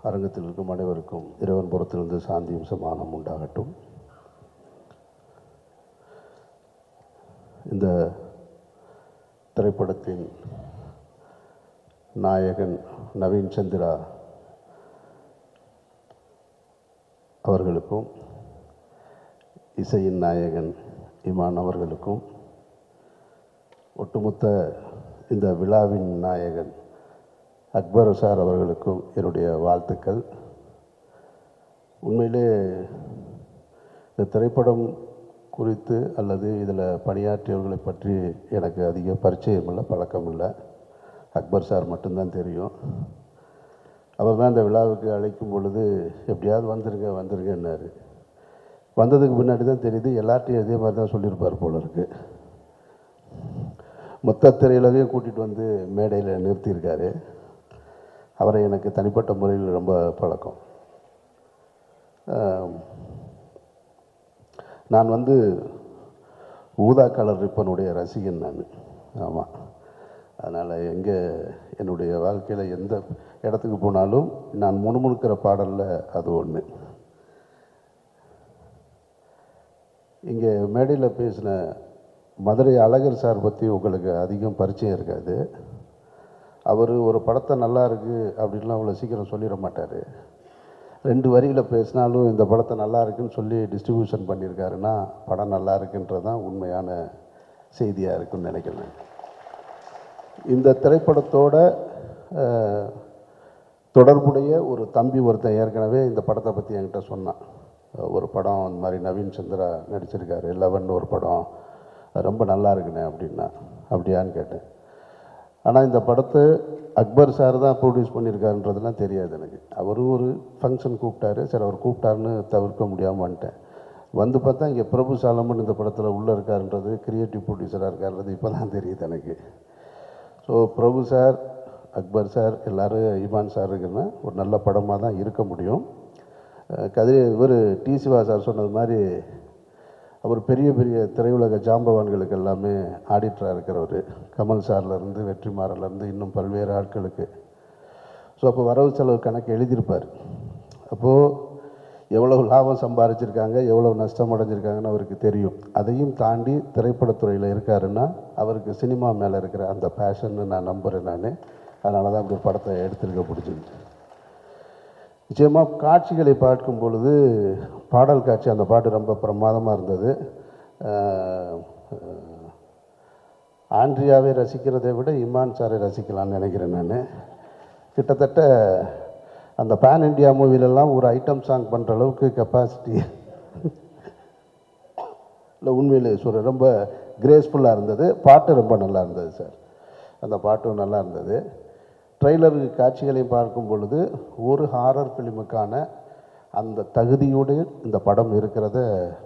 அரங்கத்தில் இருக்கும் அனைவருக்கும் இறைவன் புறத்திலிருந்து சாந்தியும் சமாதானம் உண்டாகட்டும். இந்த திரைப்படத்தின் நாயகன் நவீன் சந்திரா அவர்களுக்கும், இசையின் நாயகன் இமான் அவர்களுக்கும், ஒட்டுமொத்த இந்த விழாவின் நாயகன் அக்பர் சார் அவர்களுக்கும் என்னுடைய வாழ்த்துக்கள். உண்மையிலே இந்த திரைப்படம் குறித்து அல்லது இதில் பணியாற்றியவர்களை பற்றி எனக்கு அதிக பரிச்சயம் இல்லை, பழக்கம் இல்லை. அக்பர் சார் மட்டும்தான் தெரியும். அவர் தான் இந்த விழாவுக்கு அழைக்கும் பொழுது எப்படியாவது வந்துருங்கன்னாரு. வந்ததுக்கு முன்னாடி தான் தெரியுது எல்லார்ட்டையும் இதே மாதிரி தான் சொல்லியிருப்பார் போல இருக்கு. மொத்த திரையுலகையும் கூட்டிகிட்டு வந்து மேடையில் நிறுத்தியிருக்காரு. அவரை எனக்கு தனிப்பட்ட முறையில் ரொம்ப பழக்கம். நான் ஊதா கலர் ரிப்பனுடைய ரசிகன் நான். ஆமாம், அதனால் என்னுடைய வாழ்க்கையில் எந்த இடத்துக்கு போனாலும் நான் முணுமுணுக்கிற பாடலில் அது ஒன்று. இங்கே மேடையில் பேசின மதுரை அழகர் சார் பற்றி உங்களுக்கு அதிகம் பரிச்சயம் இருக்காது. அவர் ஒரு படத்தை நல்லா இருக்குது அப்படின்லாம் அவ்வளோ சீக்கிரம் சொல்லிட மாட்டார். 2 வரியில் பேசினாலும் இந்த படத்தை நல்லா இருக்குன்னு சொல்லி டிஸ்ட்ரிபியூஷன் பண்ணியிருக்காருன்னா படம் நல்லா இருக்குன்றது தான் உண்மையான செய்தியாக இருக்குன்னு நினைக்கிறேன். இந்த திரைப்படத்தோட தொடர்புடைய ஒரு தம்பி ஒருத்தன் ஏற்கனவே இந்த படத்தை பற்றி என்கிட்ட சொன்னான். ஒரு படம் அந்த மாதிரி நவீன் சந்திரா நடிச்சிருக்காரு, 11 ஒரு படம், ரொம்ப நல்லா இருக்குண்ணே அப்படின்னா. அப்படியான்னு கேட்டேன். ஆனால் இந்த படத்தை அக்பர் சார் தான் ப்ரொடியூஸ் பண்ணியிருக்காருன்றதுலாம் தெரியாது எனக்கு. அவரும் ஒரு ஃபங்க்ஷன் கூப்பிட்டாரு, சரி அவர் கூப்பிட்டாருன்னு தவிர்க்க முடியாமல் வந்துட்டேன். பார்த்தா இங்கே பிரபு சாலமன் இந்த படத்தில் உள்ளே இருக்காருன்றது, கிரியேட்டிவ் ப்ரொடியூசராக இருக்காருன்றது இப்போ தான் தெரியுது எனக்கு. ஸோ பிரபு சார், அக்பர் சார், எல்லோரும் இமான் சார் இருக்குன்னா ஒரு நல்ல படமாக தான் இருக்க முடியும். இவர் டி சிவா சார் சொன்னது மாதிரி அவர் பெரிய பெரிய திரையுலக ஜாம்பவான்களுக்கு எல்லாமே ஆடிட்டராக இருக்கிறவர். கமல் சார்லேருந்து வெற்றிமாறலேருந்து இன்னும் பல்வேறு ஆட்களுக்கு. ஸோ அப்போ வரவு செலவு கணக்கு எழுதியிருப்பார். அப்போது எவ்வளவு லாபம் சம்பாதிச்சிருக்காங்க, எவ்வளோ நஷ்டம் அடைஞ்சிருக்காங்கன்னு அவருக்கு தெரியும். அதையும் தாண்டி திரைப்படத்துறையில் இருக்காருன்னா அவருக்கு சினிமா மேலே இருக்கிற அந்த பேஷன்னு நான் நம்புகிறேன் நான். அதனால தான் அப்படி ஒரு படத்தை எடுத்துருக்க பிடிச்சிருந்துச்சு. நிச்சயமாக காட்சிகளை பார்க்கும் பொழுது பாடல் காட்சி, அந்த பாட்டு ரொம்ப பிரமாதமாக இருந்தது. ஆண்ட்ரியாவை ரசிக்கிறதை விட இமான் சாரை ரசிக்கலான்னு நினைக்கிறேன் நான். கிட்டத்தட்ட அந்த பேன் இண்டியா மூவிலெல்லாம் ஒரு ஐட்டம் சாங் பண்ணுற அளவுக்கு கெப்பாசிட்டி இல்லை. உண்மையிலே சொல்கிறேன், ரொம்ப கிரேஸ்ஃபுல்லாக இருந்தது. பாட்டு ரொம்ப நல்லா இருந்தது சார். அந்த பாட்டும் நல்லா இருந்தது. ட்ரெய்லர் காட்சிகளையும் பார்க்கும் பொழுது ஒரு ஹாரர் ஃபிலிமுக்கான அந்த தகுதியோடு இந்த படம் இருக்கிறத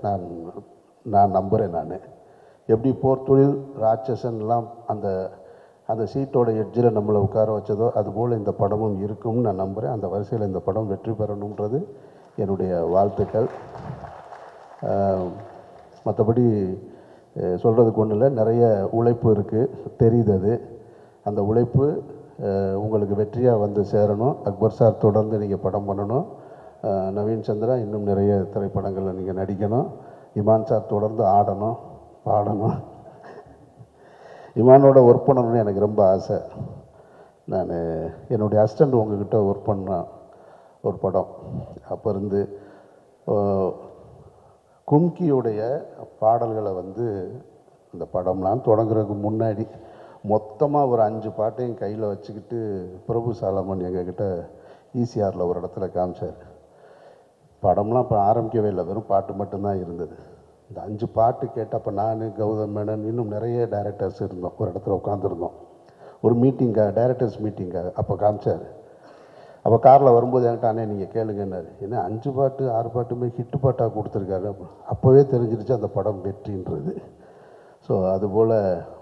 நான் நம்புகிறேன். நான் எப்படி போர்த்தொழில் ராட்சசன்லாம் அந்த சீட்டோட எட்ஜில் நம்மளை உட்கார வச்சதோ அதுபோல் இந்த படமும் இருக்கும்னு நான் நம்புகிறேன். அந்த வரிசையில் இந்த படம் வெற்றி பெறணுன்றது என்னுடைய வாழ்த்துக்கள். மற்றபடி சொல்கிறதுக்கு ஒன்றும் இல்லை, நிறைய உழைப்பு இருக்குது, தெரியுது. அது அந்த உழைப்பு உங்களுக்கு வெற்றியாக வந்து சேரணும். அக்பர் சார் தொடர்ந்து நீங்கள் படம் பண்ணணும். நவீன் சந்திரா இன்னும் நிறைய திரைப்படங்களில் நீங்கள் நடிக்கணும். இமான் சார் தொடர்ந்து ஆடணும், பாடணும். இமானோட ஒர்க் பண்ணணும்னு எனக்கு ரொம்ப ஆசை. நான் என்னுடைய அசிஸ்டண்ட் உங்ககிட்ட ஒர்க் பண்ண ஒரு படம், அப்போ இருந்து கும்கியுடைய பாடல்களை இந்த படம்லாம் தொடங்குறதுக்கு முன்னாடி மொத்தமாக ஒரு 5 பாட்டையும் கையில் வச்சுக்கிட்டு பிரபு சாலமன் எங்ககிட்ட ஈசிஆரில் ஒரு இடத்துல காமிச்சார். படம்லாம் இப்போ ஆரம்பிக்கவே இல்லை, வெறும் பாட்டு மட்டும்தான் இருந்தது. இந்த 5 பாட்டு கேட்டப்போ நான், கௌதம் மேனன், இன்னும் நிறைய டைரக்டர்ஸ் இருந்தோம், ஒரு இடத்துல உட்காந்துருந்தோம். ஒரு மீட்டிங்காக, டைரக்டர்ஸ் மீட்டிங்காக அப்போ காமிச்சார். அப்போ காரில் வரும்போது என்கிட்ட, அண்ணே நீங்கள் கேளுங்கன்னாரு. ஏன்னா 5 பாட்டு 6 பாட்டுமே ஹிட்டு பாட்டாக கொடுத்துருக்காரு. அப்போவே தெரிஞ்சிருச்சு அந்த படம் வெற்றின்றது. ஸோ அதுபோல்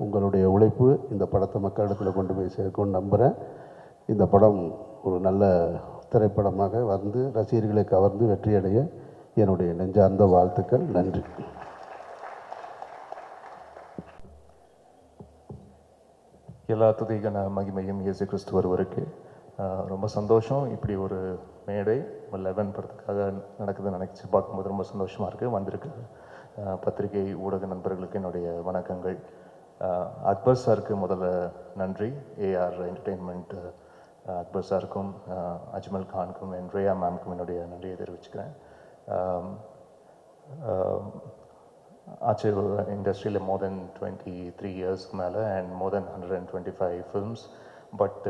உங்களுடைய உழைப்பு இந்த படத்தை மக்களிடத்தில் கொண்டு போய் சேர்க்கும்னு நம்புகிறேன். இந்த படம் ஒரு நல்ல திரைப்படமாக ரசிகர்களை கவர்ந்து வெற்றியடைய என்னுடைய நெஞ்சார்ந்த வாழ்த்துக்கள். நன்றி. எல்லா துதிகன மகிமையும் இயேசு கிறிஸ்து ஒருவருக்கு. ரொம்ப சந்தோஷம். இப்படி ஒரு மேடை 11 படத்துக்காக நடக்குதுன்னு நினச்சி பார்க்கும்போது ரொம்ப சந்தோஷமாக இருக்குது. வந்திருக்கு பத்திரிகை ஊடக நண்பர்களுக்கு என்னுடைய வணக்கங்கள். அக்பர் சாருக்கு முதல்ல நன்றி. ஏஆர் என்டர்டெயின்மெண்ட் அக்பர் சாருக்கும் அஜ்மல் கானுக்கும் ரேயா மேம்க்கும் என்னுடைய நன்றியை தெரிவிச்சுக்கிறேன். ஆச்சு இண்டஸ்ட்ரியில் மோர் தென் 23 இயர்ஸ்க்கு மேலே and more then 125 films. But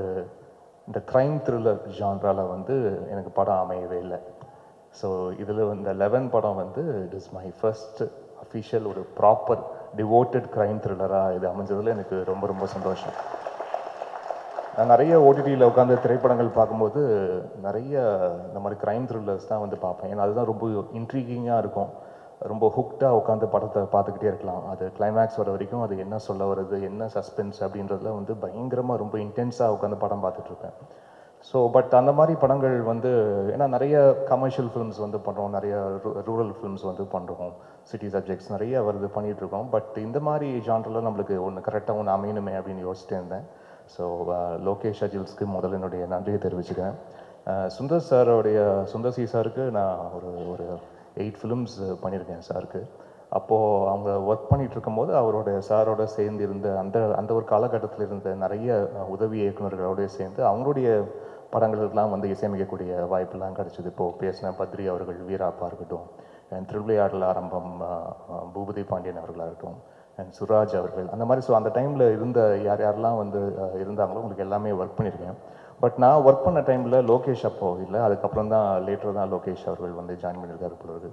இந்த க்ரைம் த்ரில்லர் ஜான்ராவில் வந்து எனக்கு படம் அமையவே இல்லை. ஸோ இதில் இந்த 11 படம் வந்து it is my first official ஒரு ப்ராப்பர் டிவோட்டட் க்ரைம் த்ரில்லராக இது அமைஞ்சதில் எனக்கு ரொம்ப ரொம்ப சந்தோஷம். நான் நிறைய ஓடிடியில் உட்காந்து திரைப்படங்கள் பார்க்கும்போது நிறைய இந்த மாதிரி க்ரைம் த்ரில்லர்ஸ் தான் வந்து பார்ப்பேன். ஏன்னா அதுதான் ரொம்ப இன்ட்ரீகிங்காக இருக்கும். ரொம்ப ஹுக்டாக உட்காந்து படத்தை பார்த்துக்கிட்டே இருக்கலாம். அது கிளைமேக்ஸ் வர வரைக்கும் அது என்ன சொல்ல வருது, என்ன சஸ்பென்ஸ் அப்படின்றதுல வந்து பயங்கரமாக ரொம்ப இன்டென்ஸாக உட்காந்து படம் பார்த்துட்ருப்பேன். ஸோ பட் அந்த மாதிரி படங்கள் வந்து ஏன்னா நிறைய கமர்ஷியல் ஃபிலிம்ஸ் வந்து பண்ணுறோம், நிறைய ரூரல் ஃபிலிம்ஸ் வந்து பண்ணுறோம், சிட்டி சப்ஜெக்ட்ஸ் நிறைய வருது பண்ணிகிட்ருக்கோம். பட் இந்த மாதிரி ஜான்ரில் நம்மளுக்கு ஒன்று கரெக்டாக ஒன்று அமையணுமே அப்படின்னு யோசிச்சுட்டு இருந்தேன். ஸோ லோகேஷ் அஜில்ஸ்க்கு முதல்ல என்னுடைய நன்றியை தெரிவிச்சுக்கிறேன். சுந்தர் சி சாருக்கு நான் ஒரு 8 ஃபிலிம்ஸ் பண்ணியிருக்கேன் சாருக்கு. அப்போது அவங்க ஒர்க் பண்ணிகிட்டு இருக்கும்போது சாரோட சேர்ந்து இருந்த அந்த ஒரு காலகட்டத்தில் இருந்த நிறைய உதவி இயக்குநர்களோடய சேர்ந்து அவங்களுடைய படங்களுக்கெல்லாம் வந்து இசையமைக்கக்கூடிய வாய்ப்பெல்லாம் கிடச்சிது. இப்போது பேசின பத்ரி அவர்கள், வீராப்பா இருக்கட்டும், அண்ட் திருவிளையாடல் ஆரம்பம் பூபதி பாண்டியன் அவர்களாகட்டும், அண்ட் சுராஜ் அவர்கள், அந்த மாதிரி. ஸோ அந்த டைமில் இருந்த யாரெல்லாம் வந்து இருந்தாங்களோ உங்களுக்கு எல்லாமே ஒர்க் பண்ணியிருக்கேன். பட் நான் ஒர்க் பண்ண டைமில் லோகேஷ் அப்போது இல்லை, அதுக்கப்புறம் தான் லேட்டர் தான் லோகேஷ் அவர்கள் வந்து ஜாயின் பண்ணியிருக்காரு பிறகு.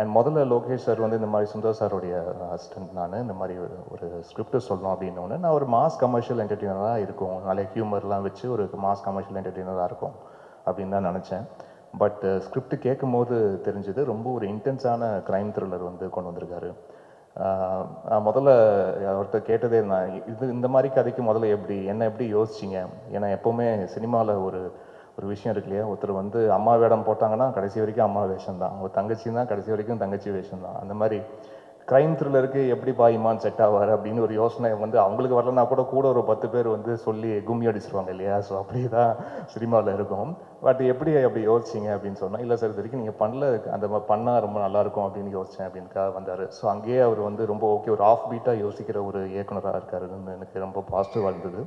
அண்ட் முதல்ல லோகேஷ் சார் வந்து இந்த மாதிரி சுந்தர் சாருடைய அசிஸ்டன்ட். நான் இந்த மாதிரி ஒரு ஸ்கிரிப்ட் சொல்லணும் அப்படின்னோடனே நான் ஒரு மாஸ் கமர்ஷியல் என்டர்டெய்னராக இருக்கும், நிறைய ஹியூமர்லாம் வச்சு ஒரு மாஸ் கமர்ஷியல் என்டர்டெய்னராக இருக்கும் அப்படின்னு தான் நினச்சேன். பட் ஸ்கிரிப்ட் கேட்கும் போது தெரிஞ்சது ரொம்ப ஒரு இன்டென்ஸான க்ரைம் த்ரில்லர் வந்து கொண்டு வந்திருக்காரு. முதல்ல அவர்கிட்ட கேட்டதே நான் இந்த மாதிரி கதைக்கு முதல்ல என்ன எப்படி யோசிச்சிங்க? ஏன்னா எப்போவுமே சினிமாவில் ஒரு விஷயம் இருக்கு இல்லையா, ஒருத்தர் வந்து அம்மா வேடம் போட்டாங்கன்னா கடைசி வரைக்கும் அம்மா வேஷம் தான், ஒரு தங்கச்சின்னா கடைசி வரைக்கும் தங்கச்சி வேஷம் தான். அந்த மாதிரி க்ரைம் த்ரில்லருக்கு எப்படி இமான் செட் ஆவார் அப்படின்னு ஒரு யோசனை வந்து அவங்களுக்கு வரலன்னா கூட ஒரு 10 பேர் வந்து சொல்லி கும்மி அடிச்சிருவாங்க இல்லையா. ஸோ அப்படி தான் சினிமாவில் இருக்கும். பட் எப்படி அப்படி யோசிச்சிங்க அப்படின்னு சொன்னால், இல்லை சார் இது வரைக்கும் நீங்கள் பண்ணல, அந்த மாதிரி பண்ணால் ரொம்ப நல்லாயிருக்கும் அப்படின்னு யோசித்தேன் அப்படின்னுக்காக வந்தார். ஸோ அங்கேயே அவர் வந்து ரொம்ப ஓகே, ஒரு ஆஃப் பீட்டாக யோசிக்கிற ஒரு இயக்குனராக இருக்காருன்னு எனக்கு ரொம்ப பாசிட்டிவாக இருந்தது.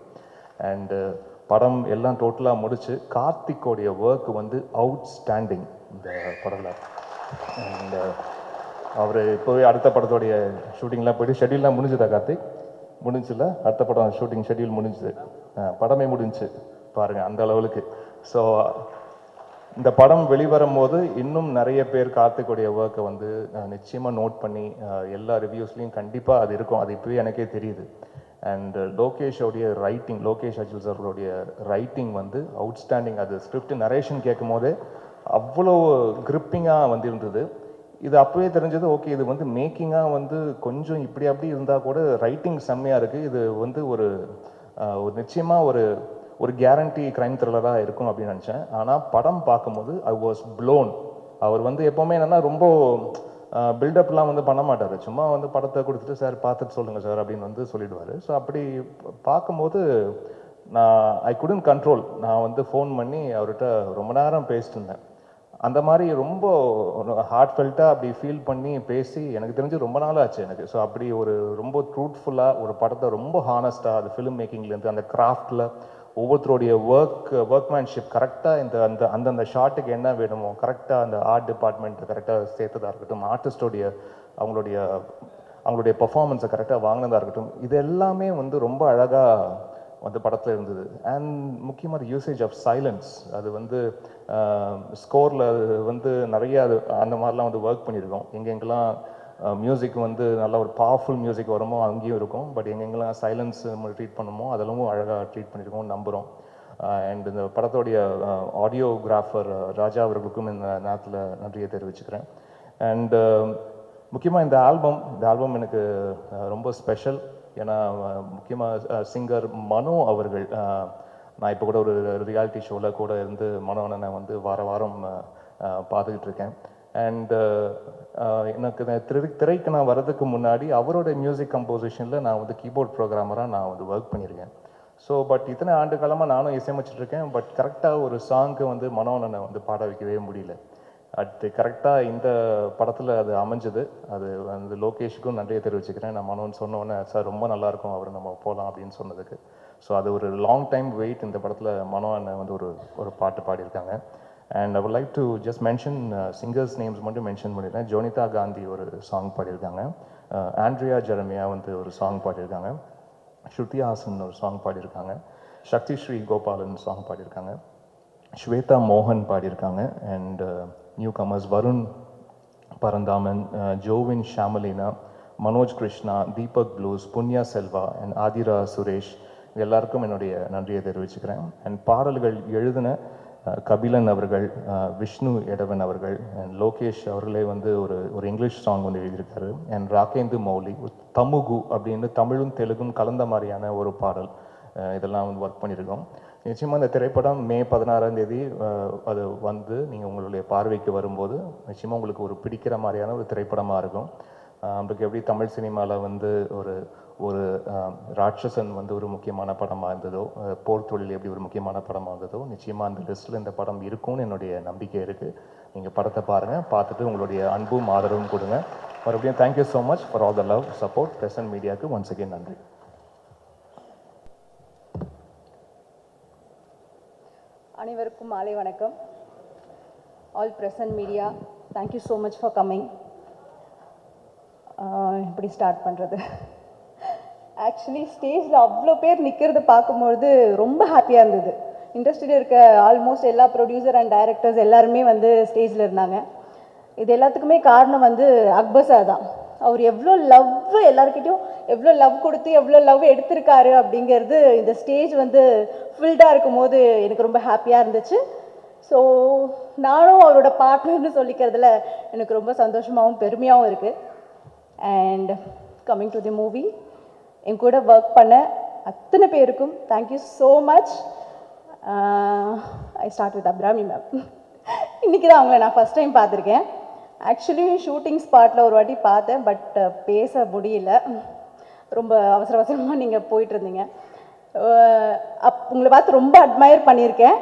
அண்டு படம் எல்லாம் டோட்டலாக முடிச்சு கார்த்திக்கோடைய ஒர்க் வந்து அவுட்ஸ்டாண்டிங் இந்த படத்தில். அண்ட் அவர் இப்போவே அடுத்த படத்தோடைய ஷூட்டிங்லாம் போய்ட்டு ஷெட்யூல்லாம் முடிஞ்சுதா கார்த்திக்? முடிஞ்சில்ல? அடுத்த படம் ஷூட்டிங் ஷெட்யூல் முடிஞ்சுது, படமே முடிஞ்சு பாருங்கள் அந்த அளவுக்கு. ஸோ இந்த படம் வெளிவரும் போது இன்னும் நிறைய பேர் கார்த்திக்குடைய ஒர்க்கை வந்து நிச்சயமாக நோட் பண்ணி எல்லா ரிவ்யூஸ்லேயும் கண்டிப்பாக அது இருக்கும். அது இப்போவே எனக்கே தெரியுது. அண்ட் லோகேஷோடைய ரைட்டிங், லோகேஷ் அஜில் சார்களுடைய ரைட்டிங் வந்து அவுட்ஸ்டாண்டிங். அது ஸ்கிரிப்ட் நரேஷன் கேட்கும் போதே அவ்வளோ கிரிப்பிங்காக வந்து இருந்தது. இது அப்போவே தெரிஞ்சது, ஓகே இது வந்து மேக்கிங்காக வந்து கொஞ்சம் இப்படி அப்படி இருந்தால் கூட ரைட்டிங் செம்மையாக இருக்குது, இது வந்து ஒரு நிச்சயமாக ஒரு கேரண்டி க்ரைம் த்ரில்லராக இருக்கும் அப்படின்னு நினச்சேன். ஆனால் படம் பார்க்கும்போது ஐ வாஸ் ப்ளோன். அவர் வந்து எப்போவுமே என்னென்னா ரொம்ப பில்டப்லாம் வந்து பண்ண மாட்டார், சும்மா வந்து படத்தை கொடுத்துட்டு சார் பார்த்துட்டு சொல்லுங்கள் சார் அப்படின்னு வந்து சொல்லிடுவார். ஸோ அப்படி பார்க்கும்போது ஐ குடன்ட் கண்ட்ரோல். நான் வந்து ஃபோன் பண்ணி அவர்கிட்ட ரொம்ப நேரம் பேசிட்டு இருந்தேன். அந்த மாதிரி ரொம்ப ஹார்ட் ஃபெல்ட்டாக அப்படி ஃபீல் பண்ணி பேசி எனக்கு தெரிஞ்சு ரொம்ப நாள் ஆச்சு எனக்கு. ஸோ அப்படி ஒரு ரொம்ப ட்ரூத்ஃபுல்லாக ஒரு படத்தை ரொம்ப ஹானஸ்ட்டாக அது ஃபிலிம் மேக்கிங்லேருந்து அந்த கிராஃப்டில் ஒவ்வொருத்தருடைய ஒர்க்மேன்ஷிப் கரெக்டாக அந்தந்த ஷாட்டுக்கு என்ன வேணுமோ கரெக்டாக அந்த ஆர்ட் டிபார்ட்மெண்ட் கரெக்டாக சேர்த்ததாக இருக்கட்டும், ஆர்டிஸ்டோடைய அவங்களுடைய பர்ஃபார்மன்ஸை கரெக்டாக வாங்கினதாக இருக்கட்டும், இது எல்லாமே வந்து ரொம்ப அழகாக வந்து படத்தில் இருந்தது. அண்ட் முக்கியமாக யூசேஜ் ஆஃப் சைலன்ஸ், அது வந்து ஸ்கோரில் வந்து நிறைய அந்த மாதிரிலாம் வந்து ஒர்க் பண்ணியிருக்கோம். எங்கெங்கெல்லாம் மியூசிக் வந்து நல்ல ஒரு பவர்ஃபுல் மியூசிக் வருமோ அங்கேயும் இருக்கும். பட் எங்கெங்கெல்லாம் சைலன்ஸ் ட்ரீட் பண்ணுமோ அதெல்லாம் அழகாக ட்ரீட் பண்ணியிருக்கோம் நம்புகிறோம். அண்ட் இந்த படத்தோடைய ஆடியோகிராஃபர் ராஜா அவர்களுக்கும் இந்த நேரத்தில் நன்றியை தெரிவிச்சுக்கிறேன். அண்டு முக்கியமாக இந்த ஆல்பம் எனக்கு ரொம்ப ஸ்பெஷல். ஏன்னா முக்கியமாக சிங்கர் மனோ அவர்கள், நான் இப்போ கூட ஒரு ரியாலிட்டி ஷோவில் கூட இருந்து மனோனை வந்து வாரம் பார்த்துக்கிட்டு இருக்கேன். அண்டு எனக்கு திரைக்கு நான் வர்றதுக்கு முன்னாடி அவரோட மியூசிக் கம்போசிஷனில் நான் வந்து கீபோர்ட் ப்ரோக்ராமராக நான் வந்து ஒர்க் பண்ணியிருக்கேன். ஸோ பட் இத்தனை ஆண்டு காலமாக நானும் இசையமைச்சிட்ருக்கேன். பட் கரெக்டாக ஒரு சாங்க்கு வந்து மனோனனை வந்து பாட வைக்கவே முடியல. அது கரெக்டாக இந்த படத்தில் அது அமைஞ்சது. அது வந்து லோகேஷுக்கும் நன்றியை தெரிவிச்சுக்கிறேன். நான் மனோன்னு சொன்னோன்னே சார் ரொம்ப நல்லாயிருக்கும் அவர் நம்ம போகலாம் அப்படின்னு சொன்னதுக்கு. ஸோ அது ஒரு லாங் டைம் வெயிட். இந்த படத்தில் மனோ அண்ணன் வந்து ஒரு பாட்டு பாடியிருக்காங்க. And I would like to just mention singers names மட்டும் மென்ஷன் பண்ணியிருக்கேன். ஜோனிதா காந்தி ஒரு சாங் பாடியிருக்காங்க. ஆண்ட்ரியா ஜெரமியா வந்து ஒரு சாங் பாடியிருக்காங்க. ஸ்ருதி ஹாசன் ஒரு சாங் பாடியிருக்காங்க. சக்தி ஸ்ரீ கோபாலன் சாங் பாடியிருக்காங்க. ஸ்வேதா மோகன் பாடியிருக்காங்க. And newcomers Varun Paranthaman, Jovin Shamalina, Manoj Krishna, Deepak Blues, Punya Selva and Aadhira Suresh எல்லாருக்கும் என்னுடைய நன்றியை தெரிவிச்சுக்கிறேன். அண்ட் பாடல்கள் எழுதின கபிலன் அவர்கள், விஷ்ணு எடவன் அவர்கள் அண்ட் லோகேஷ் அவர்களே வந்து ஒரு இங்கிலீஷ் சாங் வந்து எழுதியிருக்காரு. அண்ட் ராகேந்து மௌலி தமுகு அப்படின்னு தமிழும் தெலுங்கும் கலந்த மாதிரியான ஒரு பாடல். இதெல்லாம் வந்து ஒர்க் பண்ணியிருக்கோம். நிச்சயமாக இந்த திரைப்படம் மே 16ஆம் தேதி அது வந்து நீங்கள் உங்களுடைய பார்வைக்கு வரும்போது நிச்சயமாக உங்களுக்கு ஒரு பிடிக்கிற மாதிரியான ஒரு திரைப்படமாக இருக்கும். நம்மளுக்கு எப்படி தமிழ் சினிமாவில் வந்து ஒரு ராட்சசன் வந்து ஒரு முக்கியமான படமாக இருந்ததோ, போர் தொழில் எப்படி ஒரு முக்கியமான படமாக இருந்ததோ, நிச்சயமாக அந்த லிஸ்ட்டில் இந்த படம் இருக்கும்னு என்னுடைய நம்பிக்கை இருக்குது. நீங்கள் படத்தை பாருங்கள், பார்த்துட்டு உங்களுடைய அன்பும் ஆதரவும் கொடுங்க. மறுபடியும் thank you so much for all the love support. Present மீடியாவுக்கு ஒன்ஸ் அகெயின் நன்றி. அனைவருக்கும் மாலை வணக்கம். All present media, thank you so much for coming. இப்படி ஸ்டார்ட் பண்ணுறது, ஆக்சுவலி ஸ்டேஜில் அவ்வளோ பேர் நிற்கிறத பார்க்கும்பொழுது ரொம்ப ஹாப்பியாக இருந்தது. இண்டஸ்ட்ரியில் இருக்க ஆல்மோஸ்ட் எல்லா ப்ரொடியூசர் அண்ட் டைரக்டர்ஸ் எல்லாருமே வந்து ஸ்டேஜில் இருந்தாங்க. இது எல்லாத்துக்குமே காரணம் வந்து அக்பர் சார் தான். அவர் எவ்வளோ லவ் எல்லாருக்கிட்டையும் எவ்வளோ லவ் கொடுத்து எவ்வளோ லவ் எடுத்திருக்காரு அப்படிங்கிறது இந்த ஸ்டேஜ் வந்து ஃபில்டாக இருக்கும் போது எனக்கு ரொம்ப ஹாப்பியாக இருந்துச்சு. ஸோ நானும் அவரோட பார்ட்னர்னு சொல்லிக்கிறதுல எனக்கு ரொம்ப சந்தோஷமாகவும் பெருமையாகவும் இருக்குது. And coming to the movie, என் கூட ஒர்க் பண்ண அத்தனை பேருக்கும் thank you so much. I start with Abirami ma'am. இன்றைக்கி தான் அவங்கள நான் ஃபஸ்ட் டைம் பார்த்துருக்கேன். ஆக்சுவலி ஷூட்டிங் ஸ்பாட்டில் ஒரு வாட்டி பார்த்தேன், பட் பேச முடியல. ரொம்ப அவசர அவசரமாக நீங்கள் போயிட்டு இருந்தீங்க. உங்களை பார்த்து ரொம்ப அட்மையர் பண்ணியிருக்கேன்.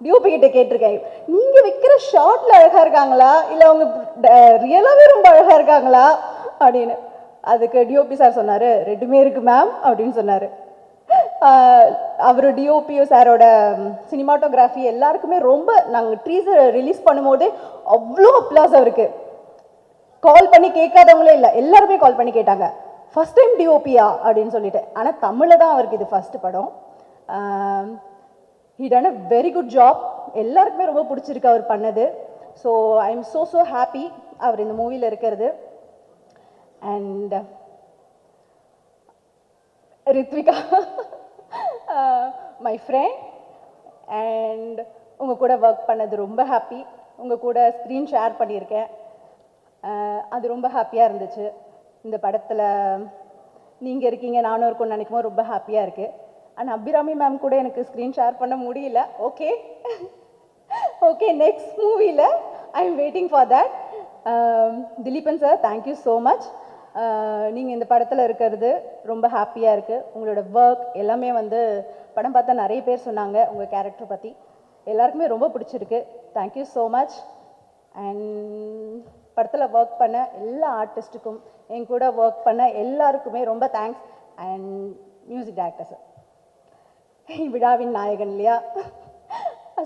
டியூபி கிட்ட கேட்டிருக்கேன், நீங்கள் வைக்கிற ஷார்ட்டில் அழகாக இருக்காங்களா இல்லை அவங்க ரியலாகவே ரொம்ப அழகாக இருக்காங்களா அப்படின்னு. அதுக்கு டிஓபி சார் சொன்னார், ரெண்டுமே இருக்குது மேம் அப்படின்னு சொன்னார். அவர் டிஓபிஓ சாரோட சினிமாட்டோகிராஃபி எல்லாருக்குமே ரொம்ப, நாங்கள் ட்ரீஸர் ரிலீஸ் பண்ணும்போது அவ்வளோ அப்ளாஸ் அவருக்கு. கால் பண்ணி கேட்காதவங்களே இல்லை, எல்லாருமே கால் பண்ணி கேட்டாங்க, ஃபஸ்ட் டைம் டிஓபியா அப்படின்னு சொல்லிட்டு. ஆனால் தமிழில் தான் அவருக்கு இது ஃபஸ்ட்டு படம். He done a very good job. எல்லாருக்குமே ரொம்ப பிடிச்சிருக்கு அவர் பண்ணது. So I am so happy அவர் இந்த மூவியில் இருக்கிறது. And Ritvika my friend, and உங்கள் கூட ஒர்க் பண்ணது ரொம்ப ஹாப்பி. உங்கள் கூட ஸ்க்ரீன் ஷேர் பண்ணியிருக்கேன், அது ரொம்ப ஹாப்பியாக இருந்துச்சு. இந்த படத்தில் நீங்கள் இருக்கீங்க, நானும் இருக்கும்னு நினைக்கும் போது ரொம்ப ஹாப்பியாக இருக்குது. ஆனால் அபிராமி மேம் கூட எனக்கு ஸ்க்ரீன் ஷேர் பண்ண முடியல. ஓகே ஓகே, நெக்ஸ்ட் மூவியில் I am waiting for that. Dileepan sir, thank you so much. நீங்கள் இந்த படத்தில் இருக்கிறது ரொம்ப ஹாப்பியாக இருக்குது. உங்களோட ஒர்க் எல்லாமே வந்து படம் பார்த்தா நிறைய பேர் சொன்னாங்க உங்கள் கேரக்டர் பற்றி. எல்லாருக்குமே ரொம்ப பிடிச்சிருக்கு. Thank you so much. அண்ட் படத்தில் ஒர்க் பண்ண எல்லா ஆர்டிஸ்ட்டுக்கும், என் கூட ஒர்க் பண்ண எல்லாருக்குமே ரொம்ப thanks. And music director sir, விழாவின் நாயகன் இல்லையா,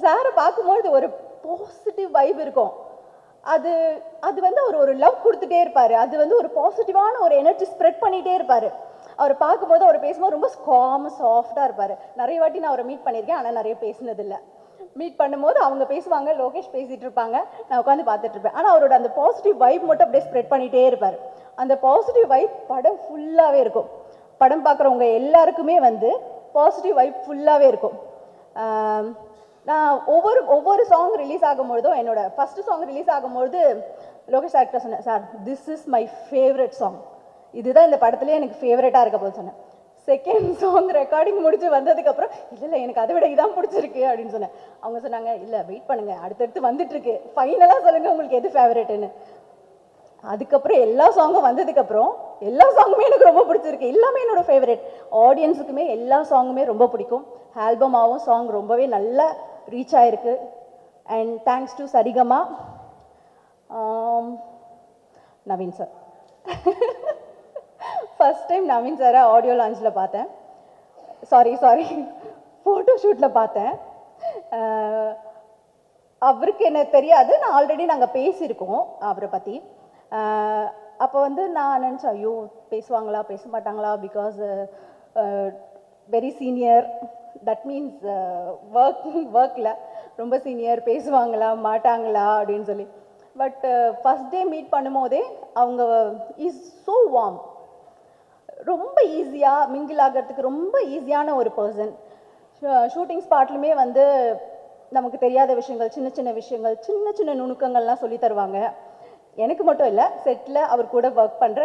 சாரை பார்க்கும்போது ஒரு பாசிட்டிவ் வைப் இருக்கும். அது அது வந்து அவர் ஒரு லவ் கொடுத்துட்டே இருப்பார். அது வந்து ஒரு பாசிட்டிவான ஒரு எனர்ஜி ஸ்ப்ரெட் பண்ணிகிட்டே இருப்பார். அவர் பார்க்கும்போது, அவர் பேசும்போது ரொம்ப சாஃப்டாக இருப்பார். நிறைய வாட்டி நான் அவரை மீட் பண்ணியிருக்கேன், ஆனால் நிறைய பேசினதில்லை. மீட் பண்ணும்போது அவங்க பேசுவாங்க, லோகேஷ் பேசிகிட்டு இருப்பாங்க, நான் உட்காந்து பார்த்துட்டு இருப்பேன். ஆனால் அவரோட அந்த பாசிட்டிவ் வைப் மட்டும் அப்படியே ஸ்ப்ரெட் பண்ணிகிட்டே இருப்பார். அந்த பாசிட்டிவ் வைப் படம் ஃபுல்லாகவே இருக்கும். படம் பார்க்குறவங்க எல்லாருக்குமே வந்து பாசிட்டிவ் வைப் ஃபுல்லாகவே இருக்கும். நான் ஒவ்வொரு சாங் ரிலீஸ் ஆகும்பொழுதும், என்னோட ஃபஸ்ட்டு சாங் ரிலீஸ் ஆகும்பொழுது லோகேஷ் சார்கிட்ட சொன்னேன், sir this is my favourite song, இதுதான் இந்த படத்துலேயே எனக்கு ஃபேவரட்டாக இருக்க போது சொன்னேன். செகண்ட் சாங் ரெக்கார்டிங் முடிச்சு வந்ததுக்கப்புறம், இல்லை எனக்கு அதை விட இதான் பிடிச்சிருக்கு அப்படின்னு சொன்னேன். அவங்க சொன்னாங்க, இல்லை வெயிட் பண்ணுங்கள், அடுத்தடுத்து வந்துட்டுருக்கு, ஃபைனலாக சொல்லுங்கள் உங்களுக்கு எது ஃபேவரட்டுன்னு. அதுக்கப்புறம் எல்லா சாங்கும் வந்ததுக்கப்புறம் எல்லா சாங்குமே எனக்கு ரொம்ப பிடிச்சிருக்கு. எல்லாமே என்னோட ஃபேவரட். ஆடியன்ஸுக்குமே எல்லா சாங்குமே ரொம்ப பிடிக்கும். ஆல்பமாகவும் சாங் ரொம்பவே நல்லா ரீச் ஆயிருக்கு. And thanks to Saregama, Naveen sir. First time Naveen சாரை ஆடியோ லான்ச்சில் பார்த்தேன். சாரி ஃபோட்டோ ஷூட்டில் பார்த்தேன். அவருக்கு என்ன தெரியாது, நான் ஆல்ரெடி நாங்கள் பேசியிருக்கோம் அவரை பற்றி. அப்போ வந்து நான் நினச்சேன், ஐயோ பேசுவாங்களா பேச மாட்டாங்களா, because very senior, that means ஒர்க்கில் ரொம்ப சீனியர், பேசுவாங்களா மாட்டாங்களா அப்படின்னு சொல்லி. பட் ஃபஸ்ட் டே மீட் பண்ணும்போதே அவங்க இஸ் ஸோ வார்ம், ரொம்ப ஈஸியாக மிங்கிள் ஆகிறதுக்கு ரொம்ப ஈஸியான ஒரு பர்சன். ஷூட்டிங் ஸ்பாட்லுமே வந்து நமக்கு தெரியாத விஷயங்கள், சின்ன சின்ன விஷயங்கள், சின்ன சின்ன நுணுக்கங்கள்லாம் சொல்லி தருவாங்க. எனக்கு மட்டும் இல்லை, செட்டில் அவர் கூட ஒர்க் பண்ணுற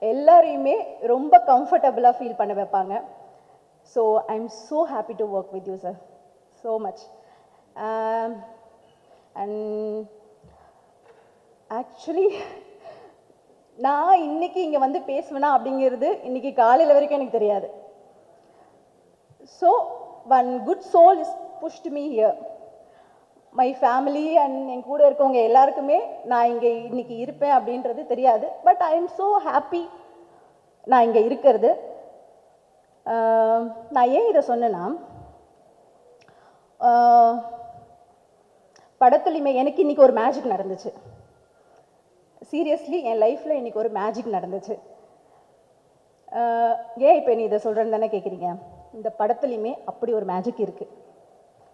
எல்லாரையுமே ரொம்ப கம்ஃபர்டபுளாக ஃபீல் பண்ண வைப்பாங்க. So I am so happy to work with you sir, so much. And actually நான் இன்னைக்கு இங்கே வந்து பேசுவேனா அப்படிங்கிறது இன்னைக்கு காலையில் வரைக்கும் எனக்கு தெரியாது. So one good soul is pushed me here. My family and என் கூட இருக்கவங்க எல்லாருக்குமே நான் இங்கே இன்னைக்கு இருப்பேன் அப்படின்றது தெரியாது. But I am so happy நான் இங்கே இருக்கிறது. நான் ஏன் இதை சொன்னேன்னா, படத்துலையுமே எனக்கு இன்னைக்கு ஒரு மேஜிக் நடந்துச்சு. சீரியஸ்லி என் லைஃப்பில் இன்னைக்கு ஒரு மேஜிக் நடந்துச்சு. ஏன் இப்போ நீ இதை சொல்கிறேன்னு தானே கேட்குறீங்க. இந்த படத்துலையுமே அப்படி ஒரு மேஜிக் இருக்குது.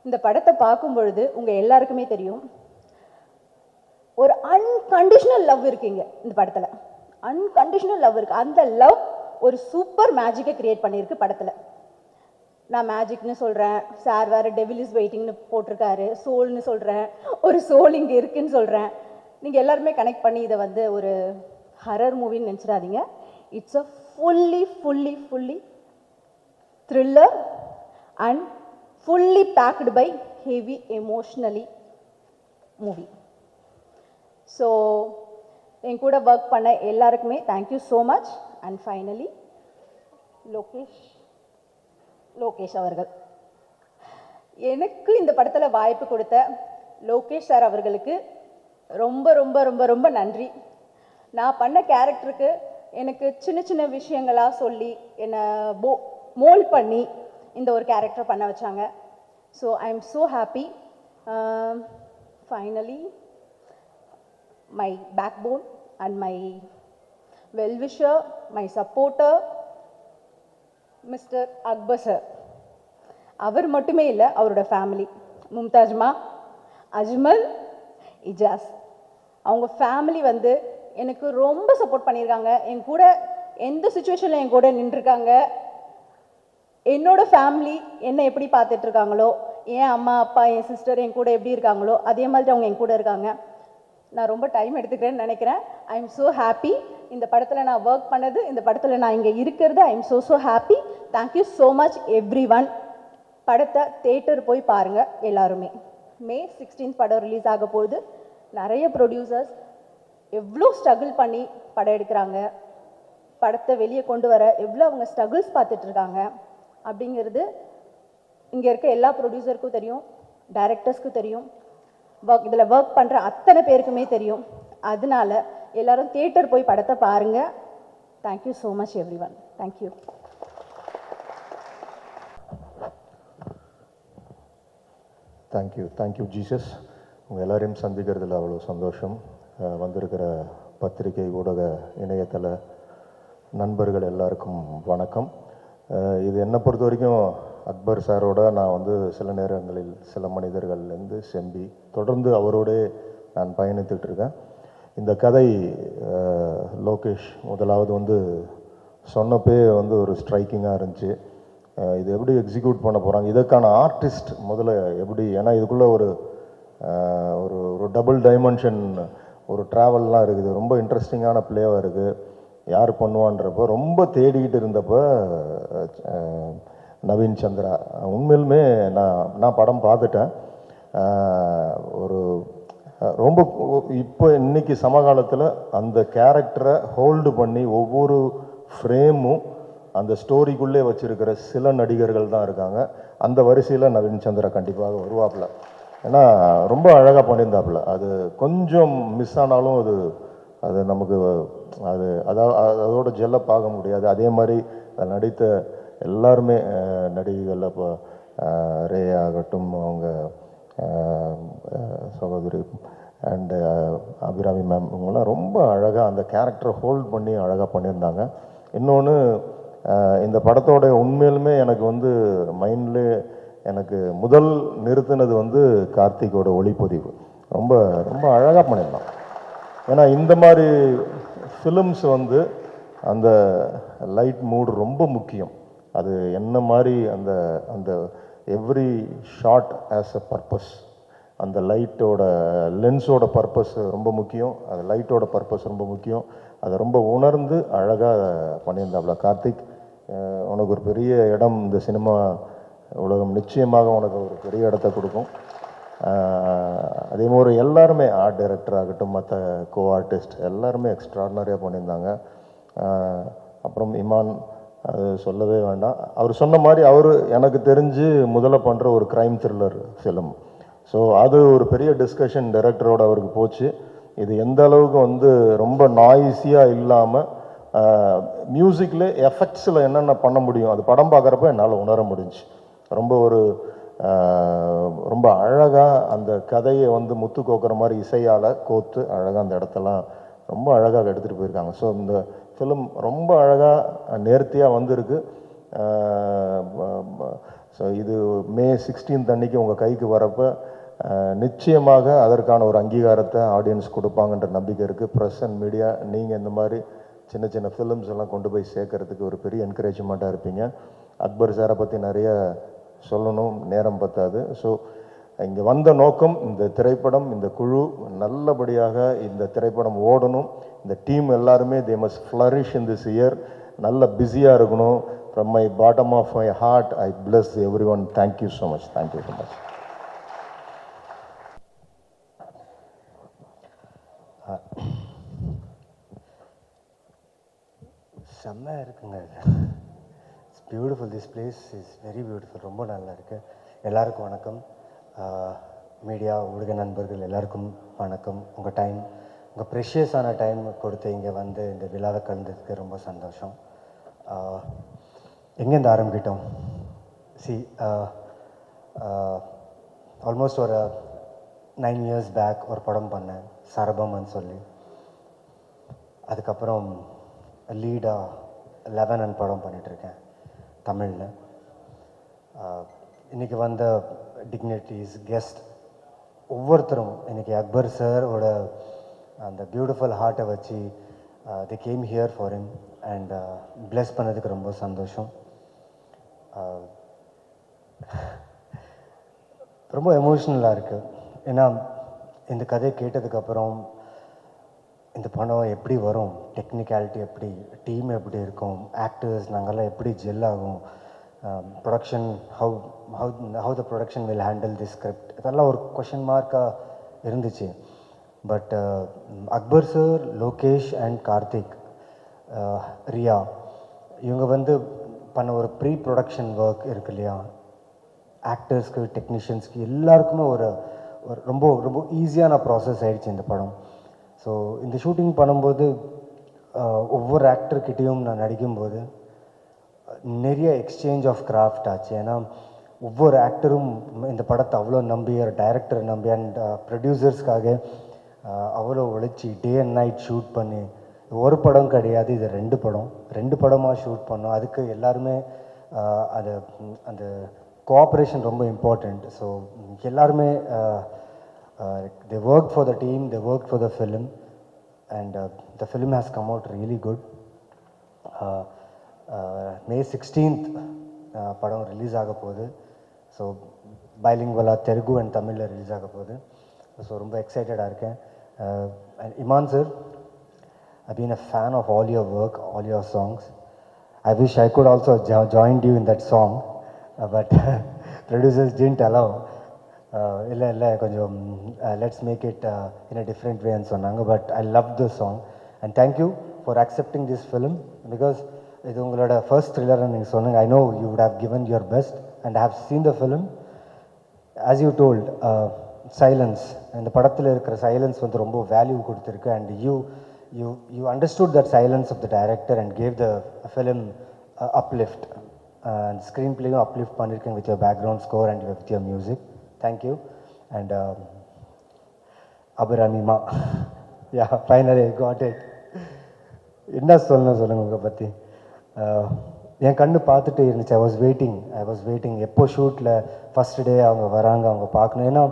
இந்த படத்தை பார்க்கும் பொழுது உங்கள் எல்லாருக்குமே தெரியும், ஒரு அன்கண்டிஷனல் லவ் இருக்குங்க இந்த படத்தில். அன்கண்டிஷனல் லவ் இருக்குது. அந்த லவ் ஒரு சூப்பர் மேஜிக்கை கிரியேட் பண்ணியிருக்கு படத்தில். நான் மேஜிக்னு சொல்கிறேன், சார் வேறு டெவில் இஸ் வெயிட்டிங்னு போட்டிருக்காரு, சோல்னு சொல்கிறேன், ஒரு சோல் இங்கே இருக்குன்னு சொல்கிறேன். நீங்கள் எல்லாருமே கனெக்ட் பண்ணி இதை வந்து ஒரு ஹரர் மூவின்னு நினச்சிடாதீங்க. It's a fully thriller and fully packed by heavy emotionally movie. So என் கூட ஒர்க் பண்ண எல்லாருக்குமே thank you so much. And finally Lokesh அவர்கள், எனக்கு இந்த படத்தில் வாய்ப்பு கொடுத்த லோகேஷ் சார் அவர்களுக்கு ரொம்ப ரொம்ப ரொம்ப ரொம்ப நன்றி. நான் பண்ண கேரக்டருக்கு எனக்கு சின்ன சின்ன விஷயங்களாக சொல்லி என்னை மோல்ட் பண்ணி இந்த ஒரு கேரக்டர் பண்ண வச்சாங்க. So I am so happy. Finally my backbone and my well wisher, my supporter mister Akbar sir. அவர் மட்டுமே இல்லை, அவரோட ஃபேமிலி, மும்தாஜ்மா, அஜ்மல், இஜாஸ், அவங்க ஃபேமிலி வந்து எனக்கு ரொம்ப சப்போர்ட் பண்ணியிருக்காங்க. என் கூட எந்த சுச்சுவேஷனில் என் கூட நின்றுருக்காங்க. என்னோட ஃபேமிலி என்னை எப்படி பார்த்துட்ருக்காங்களோ, என் அம்மா அப்பா என் சிஸ்டர் என் கூட எப்படி இருக்காங்களோ அதே மாதிரி அவங்க என் கூட இருக்காங்க. நான் ரொம்ப டைம் எடுத்துக்கிறேன்னு நினைக்கிறேன். ஐ எம் ஸோ ஹாப்பி. இந்த படத்தில் நான் ஒர்க் பண்ணது, இந்த படத்தில் நான் இங்கே இருக்கிறது, ஐ am so happy. Thank you so much every one. படத்தை தேட்டர் போய் பாருங்கள் எல்லாருமே. May 16 படம் ரிலீஸ் ஆக போகுது. நிறைய ப்ரொடியூசர்ஸ் எவ்வளோ ஸ்ட்ரகிள் பண்ணி படம் எடுக்கிறாங்க, படத்தை வெளியே கொண்டு வர எவ்வளோ அவங்க ஸ்ட்ரகிள்ஸ் பார்த்துட்ருக்காங்க அப்படிங்கிறது இங்கே இருக்க எல்லா ப்ரொடியூசருக்கும் தெரியும், டைரக்டர்ஸ்க்கும் தெரியும், இதில் ஒர்க் பண்ணுற அத்தனை பேருக்குமே தெரியும். அதனால எல்லாரும் தியேட்டர் போய் படத்தை பாருங்கள். Thank you so much every one. Thank you. Thank you Jesus. உங்கள் எல்லாரையும் சந்திக்கிறதுல அவ்வளோ சந்தோஷம். வந்திருக்கிற பத்திரிகை, ஊடக, இணையதள நண்பர்கள் எல்லாருக்கும் வணக்கம். இது என்னை பொறுத்த வரைக்கும் அக்பர் சாரோட நான் வந்து சில நேரங்களில் சில மனிதர்கள்லேருந்து செம்பி தொடர்ந்து அவரோட நான் பயணித்துட்ருக்கேன். இந்த கதை லோகேஷ் முதலாவது வந்து சொன்னப்பே வந்து ஒரு ஸ்ட்ரைக்கிங்காக இருந்துச்சு. இது எப்படி எக்ஸிக்யூட் பண்ண போகிறாங்க, இதற்கான ஆர்டிஸ்ட் முதல்ல எப்படி, ஏன்னா இதுக்குள்ளே ஒரு ஒரு டபுள் டைமென்ஷன், ஒரு ட்ராவல்லாம் இருக்குது, ரொம்ப இன்ட்ரெஸ்டிங்கான பிளேவாக இருக்குது. யார் பண்ணுவான்றப்போ ரொம்ப தேடிக்கிட்டு இருந்தப்போ நவீன் சந்திரா, உண்மையிலுமே நான் படம் பார்த்துட்டேன். ஒரு ரொம்ப இப்போ இன்னைக்கு சமகாலத்தில் அந்த கேரக்டரை ஹோல்டு பண்ணி ஒவ்வொரு ஃப்ரேமும் அந்த ஸ்டோரிக்குள்ளே வச்சிருக்கிற சில நடிகர்கள் தான் இருக்காங்க. அந்த வரிசையில் நவீன் சந்திரா கண்டிப்பாக வருவாப்புல. ஏன்னா ரொம்ப அழகாக பண்ணியிருந்தாப்புல. அது கொஞ்சம் மிஸ் ஆனாலும் அது நமக்கு அதோட ஜெல்லை பார்க்க முடியாது. அதே மாதிரி நடித்த எல்லாருமே நடிகைகள், இப்போ ரே ஆகட்டும், அவங்க சகோதரி அண்டு அபிராமி மேம், இவங்கெல்லாம் ரொம்ப அழகாக அந்த கேரக்டரை ஹோல்ட் பண்ணி அழகாக பண்ணியிருந்தாங்க. இன்னொன்று, இந்த படத்தோட உண்மையிலுமே எனக்கு வந்து மைண்டில் எனக்கு முதல் நிறுத்தினது வந்து கார்த்திகோட ஒளிப்பதிவு. ரொம்ப ரொம்ப அழகாக பண்ணியிருந்தான். ஏன்னா இந்த மாதிரி ஃபிலிம்ஸ் வந்து அந்த லைட் மூடு ரொம்ப முக்கியம். அது என்ன மாதிரி அந்த அந்த every shot as a purpose, அந்த லைட்டோட லென்ஸோட பர்பஸ் ரொம்ப முக்கியம், அது லைட்டோட பர்பஸ் ரொம்ப முக்கியம். அதை ரொம்ப உணர்ந்து அழகாக பண்ணியிருந்தாப்புல கார்த்திக். உனக்கு ஒரு பெரிய இடம் இந்த சினிமா உலகம் நிச்சயமாக உனக்கு ஒரு பெரிய இடத்த கொடுக்கும். அதே மாதிரி எல்லாருமே ஆர்ட் டைரக்டர் ஆகட்டும், மற்ற கோ ஆர்டிஸ்ட் எல்லாருமே எக்ஸ்ட்ராடினரியாக பண்ணியிருந்தாங்க. அப்புறம் இமான், அது சொல்லவே வேண்டாம். அவர் சொன்ன மாதிரி அவர் எனக்கு தெரிஞ்சு முதல்ல பண்ணுற ஒரு க்ரைம் த்ரில்லர் ஃபிலிம். ஸோ அது ஒரு பெரிய டிஸ்கஷன் டைரக்டரோட அவருக்கு போச்சு. இது எந்த அளவுக்கு வந்து ரொம்ப நாய்ஸியாக இல்லாமல் மியூசிக்கில் எஃபெக்ட்ஸில் என்னென்ன பண்ண முடியும், அது படம் பார்க்குறப்ப என்னால் உணர முடிஞ்சு. ரொம்ப அழகாக அந்த கதையை வந்து முத்து கோக்குற மாதிரி இசையால் கோத்து அழகாக அந்த இடத்தெல்லாம் ரொம்ப அழகாக எடுத்துகிட்டு போயிருக்காங்க. ஸோ இந்த ஃபிலிம் ரொம்ப அழகாக நேர்த்தியாக வந்திருக்கு. ஸோ இது மே 16 அன்னைக்கு உங்கள் கைக்கு வரப்போ நிச்சயமாக அதற்கான ஒரு அங்கீகாரத்தை ஆடியன்ஸ் கொடுப்பாங்கன்ற நம்பிக்கை இருக்குது. ப்ரெஸ் அண்ட் மீடியா, நீங்கள் இந்த மாதிரி சின்ன சின்ன ஃபிலிம்ஸ் எல்லாம் கொண்டு போய் சேர்க்கறதுக்கு ஒரு பெரிய என்கரேஜ்மெண்ட்டாக இருப்பீங்க. அக்பர் சாரை பற்றி நிறைய சொல்லணும், நேரம் பத்தாது. ஸோ இங்கே வந்த நோக்கம், இந்த திரைப்படம், இந்த குழு நல்லபடியாக இந்த திரைப்படம் ஓடணும். இந்த டீம் எல்லாருமே they must flourish in this year. நல்ல பிஸியாக இருக்கணும். From my bottom of my heart I bless every one. Thank you so much. Thank you so much. செம்மையாக இருக்குங்க. It's beautiful. This place is very beautiful. ரொம்ப நல்லா இருக்கு. எல்லாருக்கும் வணக்கம். மீடியா ஊடக நண்பர்கள் எல்லாருக்கும் வணக்கம். உங்கள் டைம், உங்கள் ப்ரெஷியஸான டைம் கொடுத்து இங்கே வந்து இந்த விழாவை கலந்ததுக்கு ரொம்ப சந்தோஷம். எங்கேருந்து ஆரம்பிக்கிட்டோம்? ஆல்மோஸ்ட் ஒரு 9 years பேக் ஒரு படம் பண்ணேன், சரபம்னு சொல்லி. அதுக்கப்புறம் லீடாக 11 படம் பண்ணிகிட்ருக்கேன் தமிழில். இன்றைக்கி வந்த டிக்னிட்டிஸ், கெஸ்ட் ஒவ்வொருத்தரும் இன்றைக்கி அக்பர் சாரோட அந்த பியூட்டிஃபுல் ஹார்ட்டை வச்சு the came here for him and bless பண்ணதுக்கு ரொம்ப சந்தோஷம். ரொம்ப எமோஷ்னலாக இருக்குது. ஏன்னா இந்த கதையை கேட்டதுக்கப்புறம் இந்த படம் எப்படி வரும், டெக்னிக்காலிட்டி எப்படி, டீம் எப்படி இருக்கும், ஆக்டர்ஸ் நாங்கள்லாம் எப்படி ஜெல் ஆகும், production how the production will handle the script, இதெல்லாம் ஒரு கொஷின் மார்க்காக இருந்துச்சு. But Akbar sir, Lokesh and Karthik, Riya, இவங்க வந்து பண்ண ஒரு ப்ரீ ப்ரொடக்ஷன் ஒர்க் இருக்கு இல்லையா, ஆக்டர்ஸ்க்கு, டெக்னீஷியன்ஸ்க்கு எல்லாருக்குமே ஒரு ரொம்ப ரொம்ப ஈஸியான ப்ராசஸ் ஆகிடுச்சு இந்த படம். ஸோ இந்த ஷூட்டிங் பண்ணும்போது ஒவ்வொரு ஆக்டர்கிட்டையும் நான் நடிக்கும்போது நிறைய எக்ஸ்சேஞ்ச் ஆஃப் கிராஃப்ட் ஆச்சு. ஏன்னா ஒவ்வொரு ஆக்டரும் இந்த படத்தை அவ்வளோ நம்பி, டைரக்டரை நம்பி அண்ட் ப்ரொடியூசர்ஸ்க்காக அவ்வளோ உழைச்சி டே அண்ட் நைட் ஷூட் பண்ணி, ஒரு படம் கிடையாது, இது 2 படமாக ஷூட் பண்ணோம். அதுக்கு எல்லாருமே அது அந்த கோஆப்ரேஷன் ரொம்ப இம்பார்ட்டண்ட். ஸோ எல்லாருமே they worked for the team, they worked for the film, and the film has come out really good. May 16th படம் ரிலீஸ் ஆக போகுது. ஸோ பைலிங்குவலாக தெலுங்கு அண்ட் தமிழில் ரிலீஸ் ஆக போகுது. ஸோ ரொம்ப எக்ஸைட்டடாக இருக்கேன். And Iman sir, I've been a fan of all your work, all your songs. I wish I could also joined you in that song, but producers didn't allow. இல்லை இல்லை கொஞ்சம் let's make it in a different வேன்னு சொன்னாங்க. But I love the song and thank you for accepting this film because இது உங்களோட first த்ரில்லர்னு நீங்கள் சொன்னீங்க. I know you would have given your best and have seen the film. As you told silence, இந்த படத்தில் இருக்கிற சைலன்ஸ் வந்து ரொம்ப வேல்யூ கொடுத்துருக்கு and you understood that silence of the director and gave the film uplift and screen பிளேயும் uplift பண்ணியிருக்கேன் with your background score and with your music. Thank you and அபிராமிமா yeah finally got it. என்ன சொல்லணும் சொல்லுங்கள் உங்களை பற்றி. என் கண்ணு பார்த்துட்டு இருந்துச்சு. ஐ வாஸ் வெயிட்டிங் எப்போ ஷூட்டில் ஃபஸ்ட் டே அவங்க வராங்க, அவங்க பார்க்கணும். ஏன்னா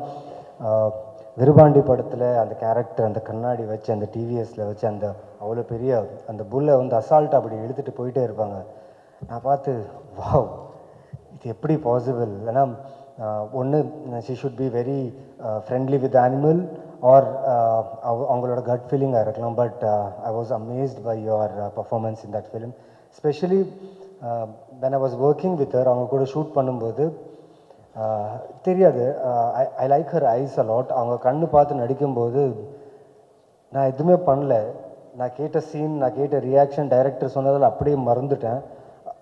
விருபாண்டி படத்தில் அந்த கேரக்டர் அந்த கண்ணாடி வச்சு அந்த டிவிஎஸில் வச்சு அந்த அவ்வளோ பெரிய அந்த புல்லை வந்து அசால்ட்டாக அப்படி இழுத்துட்டு போயிட்டே இருப்பாங்க. நான் பார்த்து வாவ் இது எப்படி பாசிபிள். ஏன்னா ஒன்று she should be very friendly with animal or அவங்களோட கட் ஃபீலிங்காக இருக்கலாம். But I was amazed by your performance in that film. Specially when I was working with her, அவங்க கூட ஷூட் பண்ணும்போது தெரியாது, I like her eyes a lot. அவங்க கண்ணு பார்த்து நடிக்கும்போது நான் எதுவுமே பண்ணல. நான் கேட்ட சீன், நான் கேட்ட ரியாக்ஷன் டைரக்டர் சொன்னதில் அப்படியே மறந்துட்டேன்.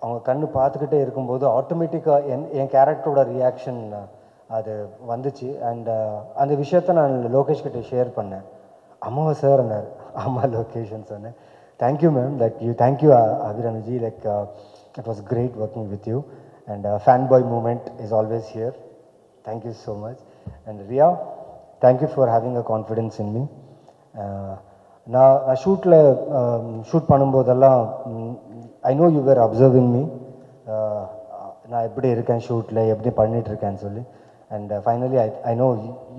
அவங்க கண்ணு பார்த்துக்கிட்டே இருக்கும்போது ஆட்டோமேட்டிக்காக என் கேரக்டரோட ரியாக்ஷன் அது வந்துச்சு. அண்ட் அந்த விஷயத்த நான் லோகேஷ் கிட்டே ஷேர் பண்ணேன். அம்மாவை சார் அண்ணார், அம்மா லொக்கேஷன் சொன்னேன். Thank you ma'am, like you thank you அபிராமிஜி, like it was great working with you and fanboy moment is always here. Thank you so much. And Ria, thank you for having a confidence in me. நான் shoot பண்ணும்போதெல்லாம் I know you were observing me, நான் எப்படி இருக்கேன் ஷூட்டில், எப்படி பண்ணிகிட்ருக்கேன்னு சொல்லி. And finally I know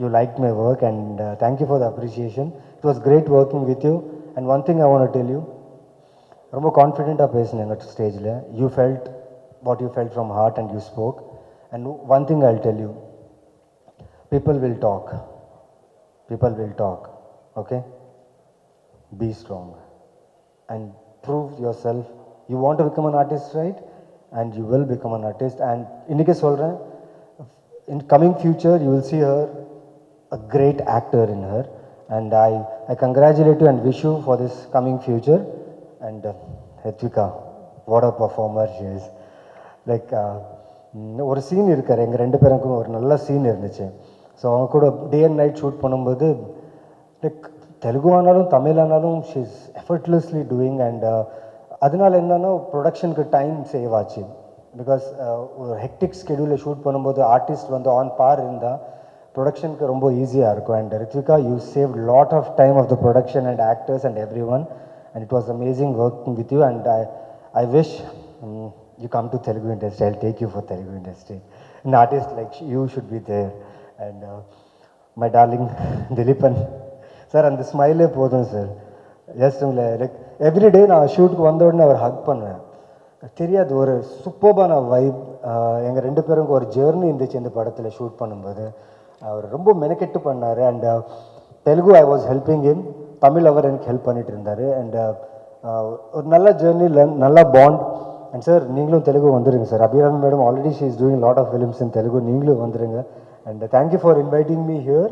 you like my work and thank you for the appreciation. It was great working with you. And one thing I want to tell you, ரொம்ப கான்ஃபிடெண்ட்டாக பேசினேங்க ஸ்டேஜில். You felt what you felt from heart and you spoke. And one thing I will tell you, people will talk, okay? Be strong and prove yourself. You want to become an artist, right? And you will become an artist. And இன்னைக்கு சொல்கிறேன், in coming future you will see her a great actor in her. And I congratulate you and wish you for this coming future. And Hrithika, what a performer she is. Like ஒரு scene இருக்கார், எங்கள் ரெண்டு பேருக்கும் ஒரு நல்ல scene இருந்துச்சு. So அவங்க கூட டே அண்ட் நைட் ஷூட் பண்ணும்போது லைக் தெலுங்கு ஆனாலும் தமிழ் ஆனாலும் she is effortlessly doing. And அதனால என்னன்னா ப்ரொடக்ஷனுக்கு டைம் சேவ் ஆச்சு. பிகாஸ் ஒரு ஹெக்டிக் ஸ்கெடியூலில் ஷூட் பண்ணும்போது ஆர்டிஸ்ட் வந்து ஆன் பார் இருந்தால் ப்ரொடக்ஷனுக்கு ரொம்ப ஈஸியாக இருக்கும். And Ritvika, you save lot of time of the production and actors and every one. And it was amazing working with you. And I wish you come to Telugu industry. I'll take you for Telugu industry. An artist like you should be there. And my darling Dilipan sir, and the smile podum sir. Just like every day நான் ஷூட்டுக்கு வந்த உடனே அவர் ஹக் பண்ணுவேன். தெரியாது, ஒரு சூப்பர்பான vibe. எங்கள் ரெண்டு பேருக்கு ஒரு ஜேர்னி இருந்துச்சு இந்த படத்தில் ஷூட் பண்ணும்போது. அவர் ரொம்ப மெனக்கெட்டு பண்ணார். And Telugu I was helping him, Tamil அவர் எனக்கு ஹெல்ப் பண்ணிட்டு இருந்தார். அண்ட் ஒரு நல்ல ஜேர்னியில் நல்ல பாண்ட். அண்ட் சார், நீங்களும் தெலுங்கு வந்துடுங்க sir. Abhirami madam already she is doing lot of films in Telugu. நீங்களும் வந்துடுங்க. And thank you for inviting me here,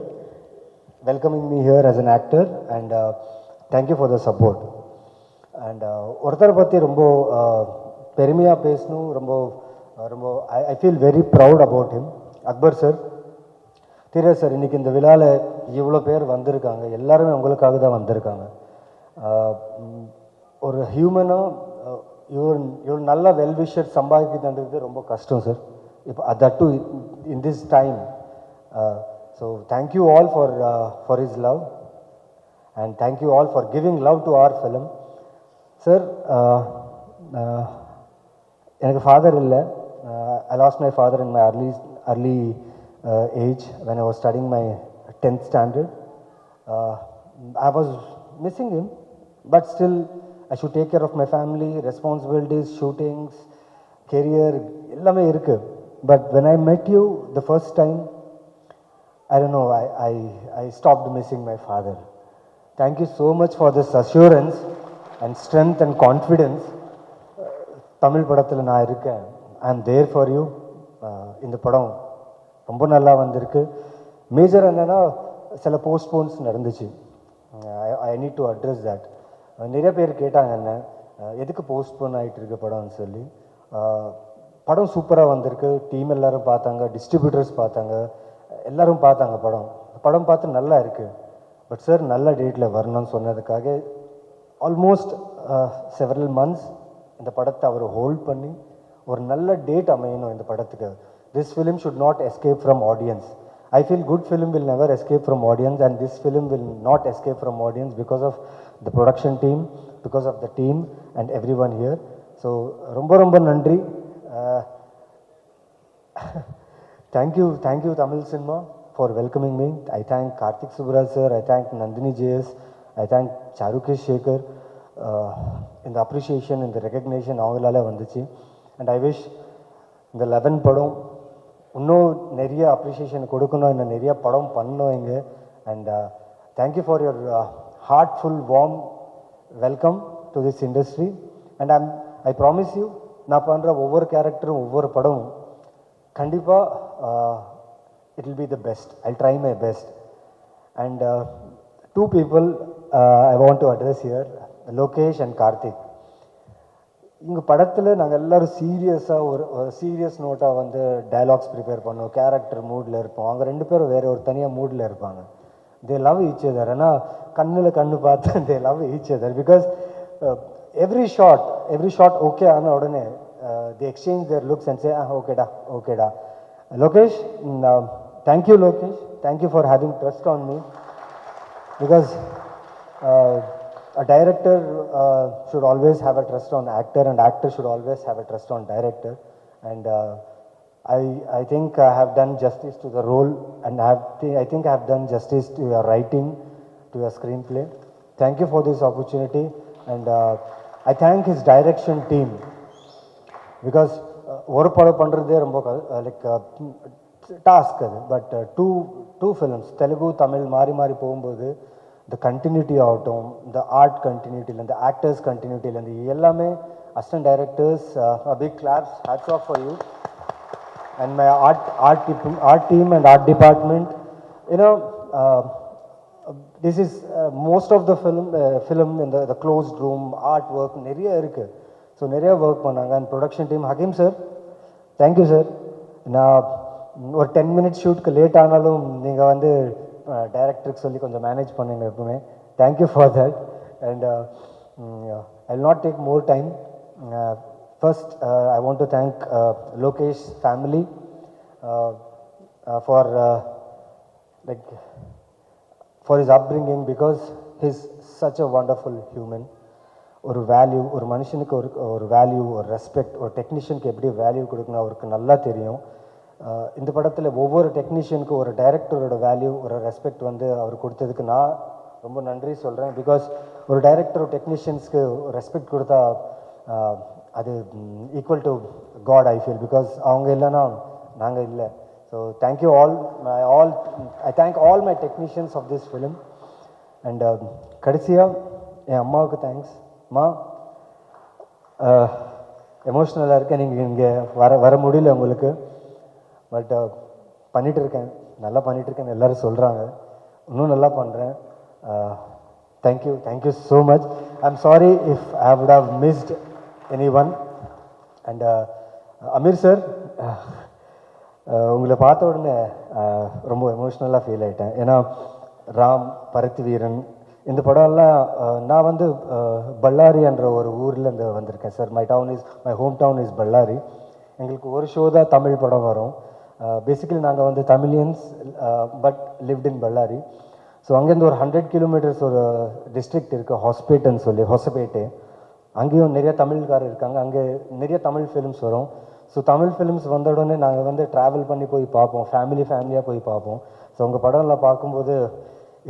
welcoming me here as an actor. And thank you for the support. And ஒருத்தரை பற்றி ரொம்ப பெருமையாக பேசணும். ரொம்ப ரொம்ப I feel very proud about him. Akbar sir, தெரியாது சார், இன்றைக்கி இந்த விழாவில் இவ்வளோ பேர் வந்திருக்காங்க. எல்லாருமே உங்களுக்காக தான் வந்திருக்காங்க. ஒரு ஹியூமனாக இவ்வளோ நல்ல வெல்விஷர் சம்பாதிக்கிறது ரொம்ப கஷ்டம் சார். இப்போ that to in this time. So thank you all for his love and thank you all for giving love to our film. Sir, எனக்கு ஃபாதர் இல்லை. I lost my father in my early age when I was studying my 10th standard. I was missing him, but still I should take care of my family, responsibilities, shootings, career, எல்லாமே இருக்கு. But when I met you the first time, I don't know, I stopped missing my father. Thank you so much for this assurance and strength and confidence. Tamil படத்தில் நான் இருக்கேன். I am there for you. இந்த படம் ரொம்ப நல்லா வந்திருக்கு. Major என்னன்னா சில போஸ்ட்போன்ஸ் நடந்துச்சு. I need to address that. நிறைய பேர் கேட்டாங்க என்ன எதுக்கு போஸ்ட்போன் ஆகிட்டு இருக்கு படம்னு சொல்லி. படம் சூப்பராக வந்திருக்கு, டீம் எல்லோரும் பார்த்தாங்க, டிஸ்ட்ரிபியூட்டர்ஸ் பார்த்தாங்க, எல்லோரும் பார்த்தாங்க. படம் பார்த்து நல்லா இருக்குது. பட் சார் நல்ல டேட்டில் வரணும்னு சொன்னதுக்காக ஆல்மோஸ்ட் செவரல் மந்த்ஸ் இந்த படத்தை அவர் ஹோல்ட் பண்ணி ஒரு நல்ல டேட் அமையணும் இந்த படத்துக்கு. This film should not escape from audience. I feel good film will never escape from audience, and this film will not escape from audience because of the production team, because of the team and everyone here. So ரொம்ப நன்றி. Thank you Tamil cinema for welcoming me. I thank Karthik Subbaraj sir, I thank Nandini JS, I thank Charukesh Shekhar. In the appreciation, in the recognition avangalaala vanduchi, and I wish இந்த 11 படம் இன்னும் நிறைய appreciation கொடுக்கணும், இன்னும் நிறைய படம் பண்ணணும் இங்கே. And thank you for your heartful warm welcome to this industry. And I promise you, நான் பண்ணுற ஒவ்வொரு கேரக்டரும் ஒவ்வொரு படமும் கண்டிப்பாக it will be the best. I try my best. And two people I want to address here, Lokesh and Karthik. இங்கே படத்தில் நாங்கள் எல்லோரும் சீரியஸாக ஒரு சீரியஸ் நோட்டாக வந்து டயலாக்ஸ் ப்ரிப்பேர் பண்ணுவோம், கேரக்டர் மூடில் இருப்போம். அவங்க ரெண்டு பேரும் வேறு ஒரு தனியாக மூடில் இருப்பாங்க. They love each other. ஆனால் கண்ணு பார்த்து they love each other because every shot okay ஆன உடனே they exchange their looks and say ஓகேடா. Lokesh, thank you Lokesh, thank you for having trust on me because a director should always have a trust on actor, and actor should always have a trust on director. And I think I have done justice to the role, and I think I have done justice to your writing, to your screenplay. Thank you for this opportunity, and I thank his direction team because ஒரு படம் பண்ணுறதே ரொம்ப like task அது. But two films Telugu Tamil மாறி போகும்போது இந்த continuity ஆகட்டும், இந்த ஆர்ட் கண்டினியூட்டிலேருந்து ஆக்டர்ஸ் கண்டினியூட்டிலேருந்து எல்லாமே assistant directors, big claps, hats off for you. And my art team and art department. You know, this is most of the film in the closed room, art work நிறைய இருக்குது. So நிறைய work பண்ணாங்க. And production team, Hakeem sir, thank you sir. நான் ஒரு 10 minutes ஷூட்க்கு late ஆனாலும் நீங்கள் வந்து டைரக்டருக்கு சொல்லி கொஞ்சம் மேனேஜ் பண்ணுங்க எப்பவுமே. Thank you for that. And I will not take more time. First I want to thank Lokesh family for his upbringing because he's such a wonderful human. ஒரு வேல்யூ, ஒரு மனுஷனுக்கு ஒரு வேல்யூ, ஒரு ரெஸ்பெக்ட், ஒரு டெக்னீஷியனுக்கு எப்படி வேல்யூ கொடுக்கணும் அவருக்கு நல்லா தெரியும். இந்த படத்தில் ஒவ்வொரு டெக்னீஷியனுக்கு ஒரு டைரக்டரோட வேல்யூ, ஒரு ரெஸ்பெக்ட் வந்து அவர் கொடுத்ததுக்கு நான் ரொம்ப நன்றி சொல்கிறேன். பிகாஸ் ஒரு டைரக்டர் டெக்னீஷியன்ஸ்க்கு ரெஸ்பெக்ட் கொடுத்தா அது equal to god I feel. Because அவங்க இல்லைன்னா நாங்கள் இல்லை. So thank you I thank all my technicians of this film. And கடைசியாக என் அம்மாவுக்கு தேங்க்ஸ். அம்மா, எமோஷ்னலாக இருக்கேன், நீங்கள் இங்கே வர முடியல உங்களுக்கு. பட் பண்ணிகிட்ருக்கேன், நல்லா பண்ணிகிட்ருக்கேன்னு எல்லோரும் சொல்கிறாங்க. இன்னும் நல்லா பண்ணுறேன். Thank you so much. I am sorry if I would have missed any one. And Ameer sir, உங்களை பார்த்த உடனே ரொம்ப எமோஷ்னலாக ஃபீல் ஆகிட்டேன். ஏன்னா ராம், பருத்தி வீரன், இந்த படம்லாம் நான் வந்து பல்லாரி என்ற ஒரு ஊர்லேருந்து வந்திருக்கேன் sir. My home town is பல்லாரி. எங்களுக்கு ஒரு ஷோ தான் தமிழ் படம் வரும். பேசிக்கலி நாங்கள் வந்து Tamilians but lived in Bellary. So அங்கேருந்து ஒரு 100 kilometers ஒரு டிஸ்ட்ரிக்ட் இருக்குது, ஹாஸ்பேட்டுன்னு சொல்லி, ஹொசபேட்டே. அங்கேயும் நிறைய தமிழ்காரர் இருக்காங்க. அங்கே நிறைய தமிழ் ஃபிலிம்ஸ் வரும். ஸோ தமிழ் ஃபிலிம்ஸ் வந்த உடனே நாங்கள் வந்து ட்ராவல் பண்ணி போய் பார்ப்போம், ஃபேமிலியாக போய் பார்ப்போம். ஸோ உங்கள் படம்லாம் பார்க்கும்போது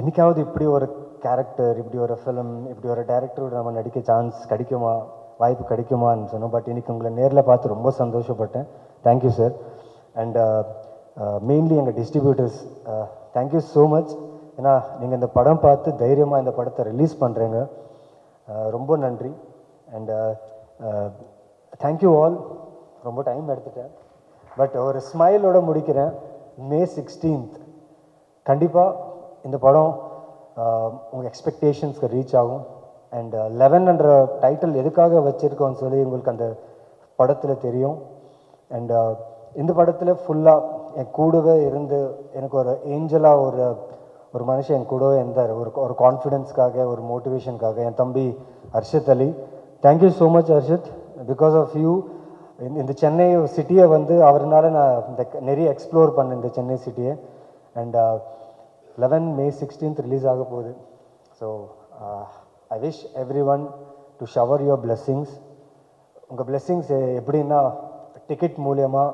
என்றைக்காவது இப்படி ஒரு கேரக்டர், இப்படி ஒரு ஃபிலிம், இப்படி ஒரு டைரக்டரோட நம்ம நடிக்க சான்ஸ் கிடைக்குமா, வாய்ப்பு கிடைக்குமான்னு சொன்னோம். பட் இன்றைக்கி உங்களை நேரில் பார்த்து ரொம்ப சந்தோஷப்பட்டேன். Thank you sir. அண்ட் மெயின்லி எங்கள் டிஸ்ட்ரிபியூட்டர்ஸ், தேங்க்யூ ஸோ மச். ஏன்னா நீங்கள் இந்த படம் பார்த்து தைரியமாக இந்த படத்தை ரிலீஸ் பண்ணுறீங்க, ரொம்ப நன்றி. And thank you all. ரொம்ப டைம் எடுத்துட்டேன், பட் ஒரு ஸ்மைலோடு முடிக்கிறேன். May 16th கண்டிப்பாக இந்த படம் உங்கள் எக்ஸ்பெக்டேஷன்ஸ்க்கு ரீச் ஆகும். அண்ட் 11என்ற டைட்டில் எதுக்காக வச்சுருக்கோன்னு சொல்லி உங்களுக்கு அந்த படத்தில் தெரியும். அண்ட் இந்த படத்தில் ஃபுல்லாக என் கூடவே இருந்து எனக்கு ஒரு ஏஞ்சலாக ஒரு மனுஷன் என் கூடவே இருந்தார். ஒரு கான்ஃபிடென்ஸ்க்காக, ஒரு மோட்டிவேஷனுக்காக என் தம்பி Harshad Ali. Thank you so much Harshad. Because of you இந்த சென்னை சிட்டியை வந்து அவர்னால நான் நிறைய எக்ஸ்ப்ளோர் பண்ணேன் இந்த சென்னை சிட்டியை. அண்ட் 11 May 16th ரிலீஸ் ஆக போகுது. So I wish every one to shower your blessings. உங்கள் பிளெஸ்ஸிங்ஸ் எப்படின்னா டிக்கெட் மூலியமாக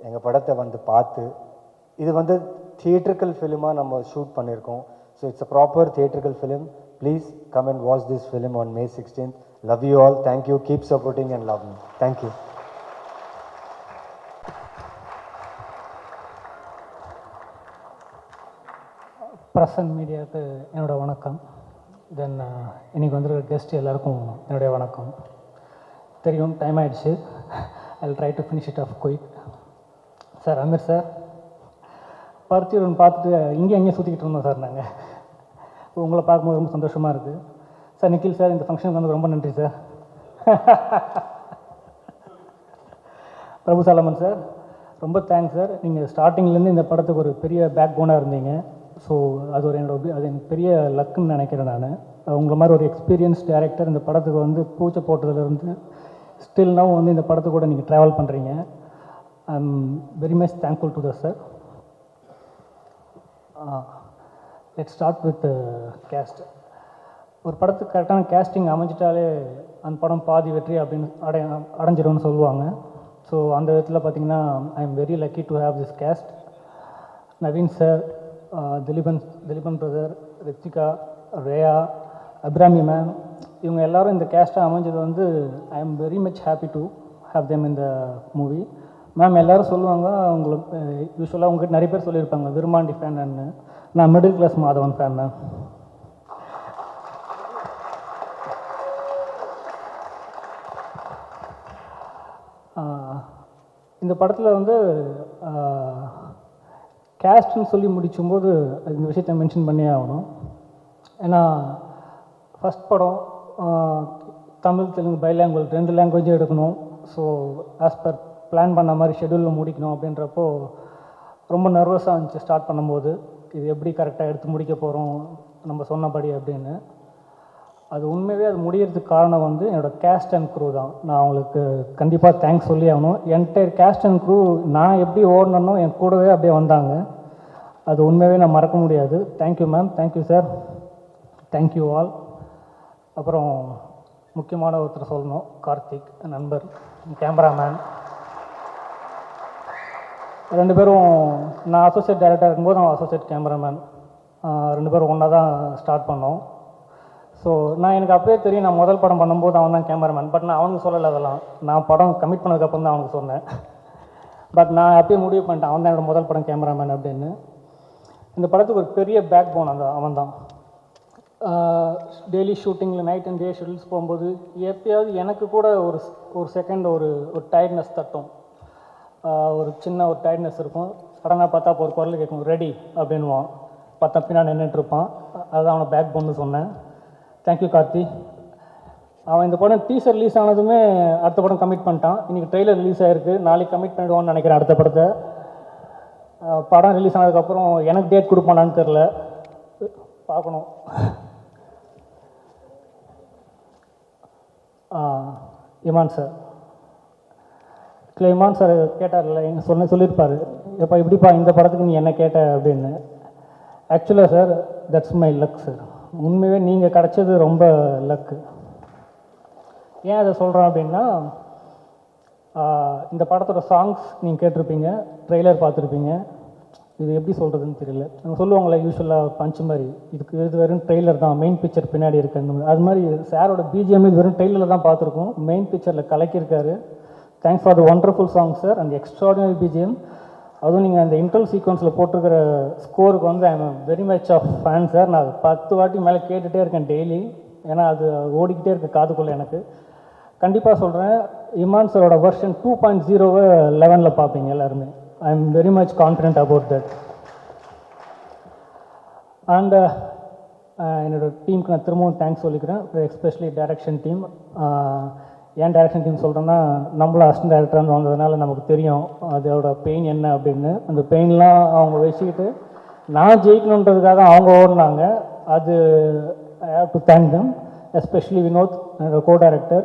எங்கள் படத்தை வந்து பார்த்து, இது வந்து தியேட்ரிக்கல் ஃபிலிமாக நம்ம ஷூட் பண்ணியிருக்கோம். So it's a proper theatrical film. Please come and watch this film on May 16th. Love you all. Thank you. Keep supporting and love me. Thank you. Press and மீடியாவுக்கு என்னோட வணக்கம். தென் இன்றைக்கி வந்திருக்கிற guest எல்லாருக்கும் என்னுடைய வணக்கம். தெரியும் டைம் ஆகிடுச்சு. I will try to finish it off quick. Sir Ameer sir, பருத்தியூரன் பார்த்துட்டு அங்கேயும் சுற்றிக்கிட்டு இருந்தோம் சார். நாங்கள் உங்களை பார்க்கும்போது ரொம்ப சந்தோஷமாக இருக்குது சார். நிக்கில் சார், இந்த ஃபங்க்ஷனுக்கு வந்து ரொம்ப நன்றி சார். பிரபு சாலமன் சார், ரொம்ப தேங்க்ஸ் சார். நீங்கள் ஸ்டார்டிங்லேருந்து இந்த படத்துக்கு ஒரு பெரிய பேக் போனாக இருந்தீங்க. ஸோ அது எனக்கு பெரிய லக்குன்னு நினைக்கிறேன். நான் உங்களை மாதிரி ஒரு எக்ஸ்பீரியன்ஸ் டைரக்டர் இந்த படத்துக்கு வந்து பூச்சை போட்டதுலேருந்து ஸ்டில் நவ் வந்து இந்த படத்துக்கு கூட நீங்கள் ட்ராவல் பண்ணுறீங்க. I am very much thankful to the sir. Let start with cast. ஒரு படத்துக்கு கரெக்டான கேஸ்டிங் அமைஞ்சிட்டாலே அந்த படம் பாதி வெற்றி அப்படின்னு அடைஞ்சிடும்னு சொல்லுவாங்க. ஸோ அந்த விதத்தில் பார்த்தீங்கன்னா I am very lucky to have this cast. Naveen sir, Dileepan brother, Ritika, Reya, Abirami ma'am, இவங்க எல்லோரும் இந்த கேஸ்ட்டாக அமைஞ்சது வந்து I am very much happy to have them in the movie. Ma'am எல்லோரும் சொல்லுவாங்க, உங்களுக்கு யூஸ்வலாக உங்கள்கிட்ட நிறைய பேர் சொல்லியிருப்பாங்க விருமாண்டி ஃபேன்னு. நான் middle class Madhavan fan ma'am. இந்த படத்தில் வந்து கேஸ்ட்னு சொல்லி முடிக்கும்போது இந்த விஷயத்தை மென்ஷன் பண்ணியே ஆகணும். ஏன்னா ஃபஸ்ட் படம் தமிழ், தெலுங்கு, பைலாங்குவேஜ் 2 லாங்குவேஜும் எடுக்கணும். ஸோ ஆஸ் பர் பிளான் பண்ண மாதிரி ஷெடியூலில் முடிக்கணும் அப்படின்றப்போ ரொம்ப நர்வஸாக இருந்துச்சு ஸ்டார்ட் பண்ணும்போது. இது எப்படி கரெக்டாக எடுத்து முடிக்க போகிறோம் நம்ம சொன்னபடி அப்படின்னு. அது உண்மையாகவே அது முடியறதுக்கு காரணம் வந்து என்னோடய கேஸ்ட் அண்ட் க்ரூ தான். நான் அவங்களுக்கு கண்டிப்பாக தேங்க்ஸ் சொல்லி ஆகணும். என்டையர் கேஸ்ட் அண்ட் க்ரூ நான் எப்படி ஓடணுன்னோ என் கூடவே அப்படியே வந்தாங்க. அது உண்மையாகவே நான் மறக்க முடியாது. Thank you ma'am, thank you sir, thank you all. அப்புறம் முக்கியமான ஒருத்தர் சொல்லணும், கார்த்திக் நண்பர், கேமராமேன். 2 பேரும் நான் அசோசியேட் டைரக்டர் இருக்கும்போது அவன் அசோசியேட் கேமராமேன். 2 பேரும் ஒன்றா தான் ஸ்டார்ட் பண்ணோம். ஸோ எனக்கு அப்பவே தெரியும், நான் முதல் படம் பண்ணும்போது அவன் தான் கேமராமேன். பட் நான் அவனுக்கு சொல்லலை. அதெல்லாம் நான் படம் கமிட் பண்ணதுக்கப்புறம் தான் அவனுக்கு சொன்னேன். பட் நான் அப்பயே முடிவு பண்ணிட்டேன் அவன் தான் என்னோடய முதல் படம் கேமராமேன் அப்படின்னு. இந்த படத்துக்கு ஒரு பெரிய பேக் போன் அவன் தான். டெய்லி ஷூட்டிங்கில் நைட் அண்ட் டே ஷெடியூல்ஸ் போகும்போது எப்பயாவது எனக்கு கூட ஒரு செகண்ட் ஒரு டயர்ட்னஸ் தட்டும். ஒரு சின்ன ஒரு டயர்ட்னஸ் இருக்கும். சடனாக பார்த்தா இப்போ ஒரு குரல் கேட்கும், ரெடி அப்படின்வான். பார்த்தா பின்னாடி நின்றுட்டுருப்பான். அதுதான் அவனை பேக் போன்னு சொன்னேன். தேங்க்யூ கார்த்தி. அவன் இந்த படம் டீசர் ரிலீஸ் ஆனதுமே அடுத்த படம் கமிட் பண்ணிட்டான். இன்றைக்கி ட்ரெய்லர் ரிலீஸ் ஆகிருக்கு. நாளைக்கு கமிட் பண்ணிடுவான்னு நினைக்கிறேன் அடுத்த படத்தை. படம் ரிலீஸ் ஆனதுக்கப்புறம் எனக்கு டேட் கொடுப்பானான்னு தெரில, பார்க்கணும். இமான் சார், இல்லை இமான் சார் கேட்டார்ல, எங்கள் சொல்லியிருப்பார், எப்போ இப்படிப்பா இந்த படத்துக்கு நீ என்ன கேட்ட அப்படின்னு. ஆக்சுவலாக sir that's my luck sir. உண்மையாகவே நீங்கள் கிடச்சது ரொம்ப லக்கு. ஏன் அதை சொல்கிறேன் அப்படின்னா, இந்த படத்தோட சாங்ஸ் நீங்கள் கேட்டிருப்பீங்க, ட்ரெய்லர் பார்த்துருப்பீங்க. இது எப்படி சொல்கிறதுன்னு தெரியல. நம்ம சொல்லுவாங்களே யூஸ்வலாக பஞ்சு மாதிரி, இது வெறும் ட்ரெய்லர் தான், மெயின் பிக்சர் பின்னாடி இருக்குது. அது மாதிரி சாரோட பிஜிஎம் இது வெறும் ட்ரெய்லரில் தான் பார்த்துருக்கோம். மெயின் பிக்சரில் கலக்கியிருக்காரு. Thanks for the wonderful song sir and extraordinary BGM. அதுவும் நீங்கள் அந்த இன்டர்வல் சீக்வன்ஸில் போட்டிருக்கிற ஸ்கோருக்கு வந்து I am very much of fan sir. நான் 10 வாட்டி மேலே கேட்டுகிட்டே இருக்கேன் டெய்லி. ஏன்னா அது ஓடிக்கிட்டே இருக்குது காதுக்குள்ளே. எனக்கு கண்டிப்பாக சொல்கிறேன், இமான் சாரோட வெர்ஷன் 2.0 11ல் பார்ப்பீங்க எல்லாருமே. ஐ am very much confident about that. And என்னோடய டீமுக்கு நான் திரும்பவும் தேங்க்ஸ் சொல்லிக்கிறேன், எஸ்பெஷலி டைரக்ஷன் டீம். ஏன் டைரக்ஷன் டீம் சொல்கிறேன்னா, நம்மளும் அசிஸ்டன்ட் டைரக்டராக வந்ததுனால நமக்கு தெரியும் அதோட பெயின் என்ன அப்படின்னு. அந்த பெயின்லாம் அவங்க வச்சுக்கிட்டு நான் ஜெயிக்கணுன்றதுக்காக அவங்க ஓடினாங்க. அது I have to thank them, especially Vinoth என்னோடய கோ டைரக்டர்.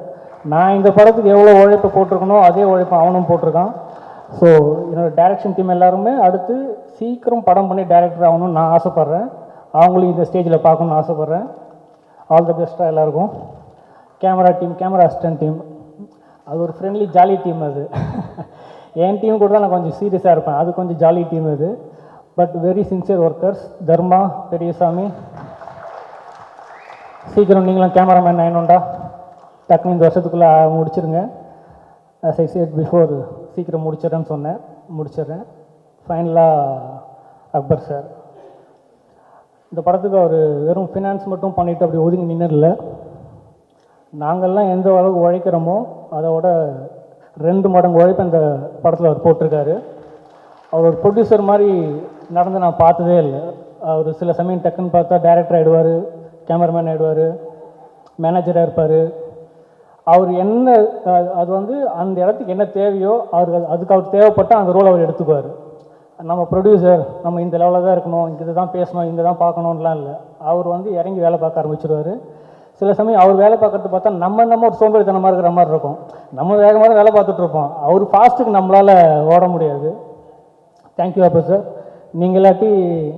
நான் இந்த படத்துக்கு எவ்வளோ உழைப்பு போட்டிருக்கணும் அதே உழைப்பு அவனும் போட்டிருக்கான். ஸோ என்னோடய டைரக்ஷன் டீம் எல்லாருமே அடுத்து சீக்கிரம் படம் பண்ணி டைரக்டர் ஆகணும்னு நான் ஆசைப்பட்றேன். அவங்களையும் இந்த ஸ்டேஜில் பார்க்கணுன்னு ஆசைப்பட்றேன். ஆல் த பெஸ்ட்டாக எல்லாருக்கும். Camera team, camera assistant team, அது ஒரு ஃப்ரெண்ட்லி ஜாலி டீம். அது என் டீம் கூட தான் நான் கொஞ்சம் சீரியஸாக இருப்பேன், அது கொஞ்சம் ஜாலி டீம் அது. But very sincere workers. Dharma, Periyasamy, சீக்கிரம் நீங்களும் கேமராமேன் ஆயினுண்டா, டக்குனு இந்த வருஷத்துக்குள்ளே முடிச்சிருங்க. as I said before, சீக்கிரம் முடிச்சிடறேன்னு சொன்னேன், முடிச்சிடுறேன். ஃபைனலாக அக்பர் சார், இந்த படத்துக்கு அவர் வெறும் ஃபினான்ஸ் மட்டும் பண்ணிவிட்டு அப்படி ஒதுங்கி நின்றுடல. நாங்கள்லாம் எந்த அளவுக்கு உழைக்கிறோமோ அதோட 2 மடங்கு உழைப்பு இந்த படத்தில் அவர் போட்டிருக்காரு. அவர் ஒரு ப்ரொடியூசர் மாதிரி நடந்து நான் பார்த்ததே இல்லை. அவர் சில சமயம் டக்குன்னு பார்த்தா டைரக்டர் ஆகிடுவார், கேமராமேன் ஆகிடுவார், மேனேஜராக இருப்பார். அவர் என்ன அது வந்து அந்த இடத்துக்கு என்ன தேவையோ அதுக்கு அவர் தேவைப்பட்டால் அந்த ரோல் அவர் எடுத்துக்குவார். நம்ம ப்ரொடியூசர் நம்ம இந்த லெவலில் தான் இருக்கணும், இங்கே தான் பேசணும், இங்கே தான் பார்க்கணுன்லாம் இல்லை. அவர் வந்து இறங்கி வேலை பார்க்க ஆரம்பிச்சிடுவார். சில சமயம் அவர் வேலை பார்க்கறது பார்த்தா நம்ம ஒரு சோம்பேறித்தனமாக இருக்கிற மாதிரி இருக்கும். நம்ம வேகமாக வேலை பார்த்துட்ருப்போம், அவர் ஃபாஸ்ட்டுக்கு நம்மளால் ஓட முடியாது. தேங்க்யூ அப்போ சார். நீங்கள் இல்லாட்டி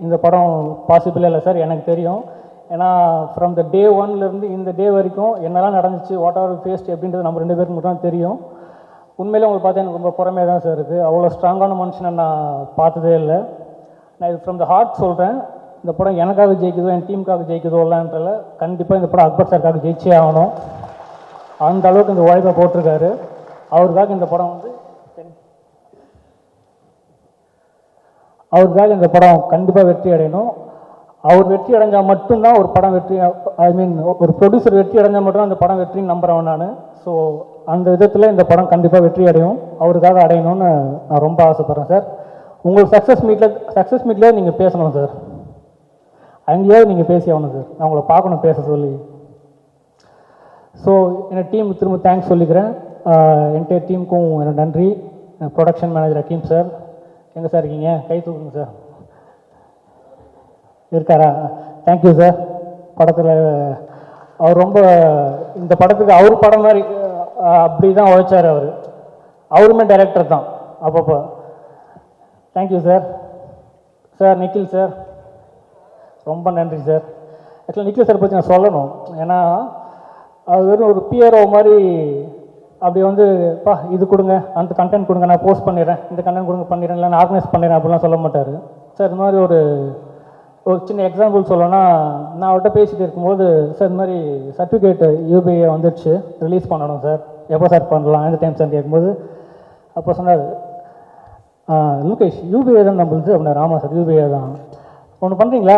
இந்த படம் பாசிபிளே இல்லை சார், எனக்கு தெரியும். ஏன்னா ஃப்ரம் த டே 1லேருந்து இந்த டே வரைக்கும் என்னெல்லாம் நடந்துச்சு, வாட் ஆர் ஃபேஸ்ட் அப்படின்றது நம்ம 2 பேருக்கு மட்டும் தான் தெரியும். உண்மையிலே உங்களுக்கு பார்த்தா எனக்கு ரொம்ப பொறுமையாக தான் சார் இருக்குது. அவ்வளோ ஸ்ட்ராங்கான மனுஷனை நான் பார்த்ததே இல்லை. நான் இது ஃப்ரம் த ஹார்ட் சொல்கிறேன். இந்த படம் எனக்காக ஜெயிக்குதோ என் டீமுக்காக ஜெயிக்குதோலான்றல, கண்டிப்பாக இந்த படம் அக்பர் சாருக்காக ஜெயிச்சே ஆகணும். அந்த அளவுக்கு இந்த உழைப்பை போட்டிருக்காரு. அவருக்காக இந்த படம் வந்து அவருக்காக இந்த படம் கண்டிப்பாக வெற்றி அடையணும். அவர் வெற்றி அடைஞ்சால் மட்டும்தான் ஒரு படம் வெற்றி, ஐ மீன் ஒரு ப்ரொடியூசர் வெற்றி அடைஞ்சால் மட்டும்தான் அந்த படம் வெற்றின்னு நம்புகிறவன் நான். ஸோ அந்த விதத்தில் இந்த படம் கண்டிப்பாக வெற்றி அடையும், அவருக்காக அடையணும்னு நான் ரொம்ப ஆசைப்பட்றேன் சார். உங்களுக்கு சக்ஸஸ் மீட்லேயே நீங்கள் பேசணும் சார், அங்கேயாவது நீங்கள் பேசி ஆகணும் சார், நான் உங்களை பார்க்கணும் பேச சொல்லி. ஸோ என்னோடய டீமுக்கு திரும்ப தேங்க்ஸ் சொல்லிக்கிறேன். என்டையர் டீமுக்கும் என்னோட நன்றி. ப்ரொடக்ஷன் மேனேஜர் அக்கீம் சார், எங்கே சார் இருக்கீங்க? கை தூக்குங்க சார். இருக்காரா? Thank you sir. படத்தில் அவர் ரொம்ப இந்த படத்துக்கு அவர் படம் மாதிரி அப்படி தான் உழைச்சார். அவருமே டைரக்டர் தான் அப்பப்போ. Thank you sir. Sir Nikhil sir, ரொம்ப நன்றி சார். ஆக்சுவலாக நிக்கில் சார் பற்றி நான் சொல்லணும். ஏன்னா அது வெறும் ஒரு பிஆர்ஓ மாதிரி அப்படி வந்து இது கொடுங்க, அந்த கண்டென்ட் கொடுங்க, நான் போஸ்ட் பண்ணிடுறேன், இந்த கண்டென்ட் கொடுங்க பண்ணிடுறேன், இல்லை நான் ஆர்கனைஸ் பண்ணிடுறேன் அப்படிலாம் சொல்ல மாட்டார் சார். இது மாதிரி ஒரு சின்ன எக்ஸாம்பிள் சொல்லணும்னா, நான் அவர்கிட்ட பேசிகிட்டு இருக்கும்போது, சார் இந்த மாதிரி சர்டிஃபிகேட்டு யூபிஐ வந்துடுச்சு, ரிலீஸ் பண்ணணும் சார், எப்போ சார் பண்ணலாம், எந்த டைம் சார் கேட்கும்போது அப்போ சொன்னார், லோகேஷ் யூபிஐ தான் நம்மளுது அப்படின்னா. ஆமாம் சார் யூபிஐ தான். ஒன்று பண்ணுறீங்களா,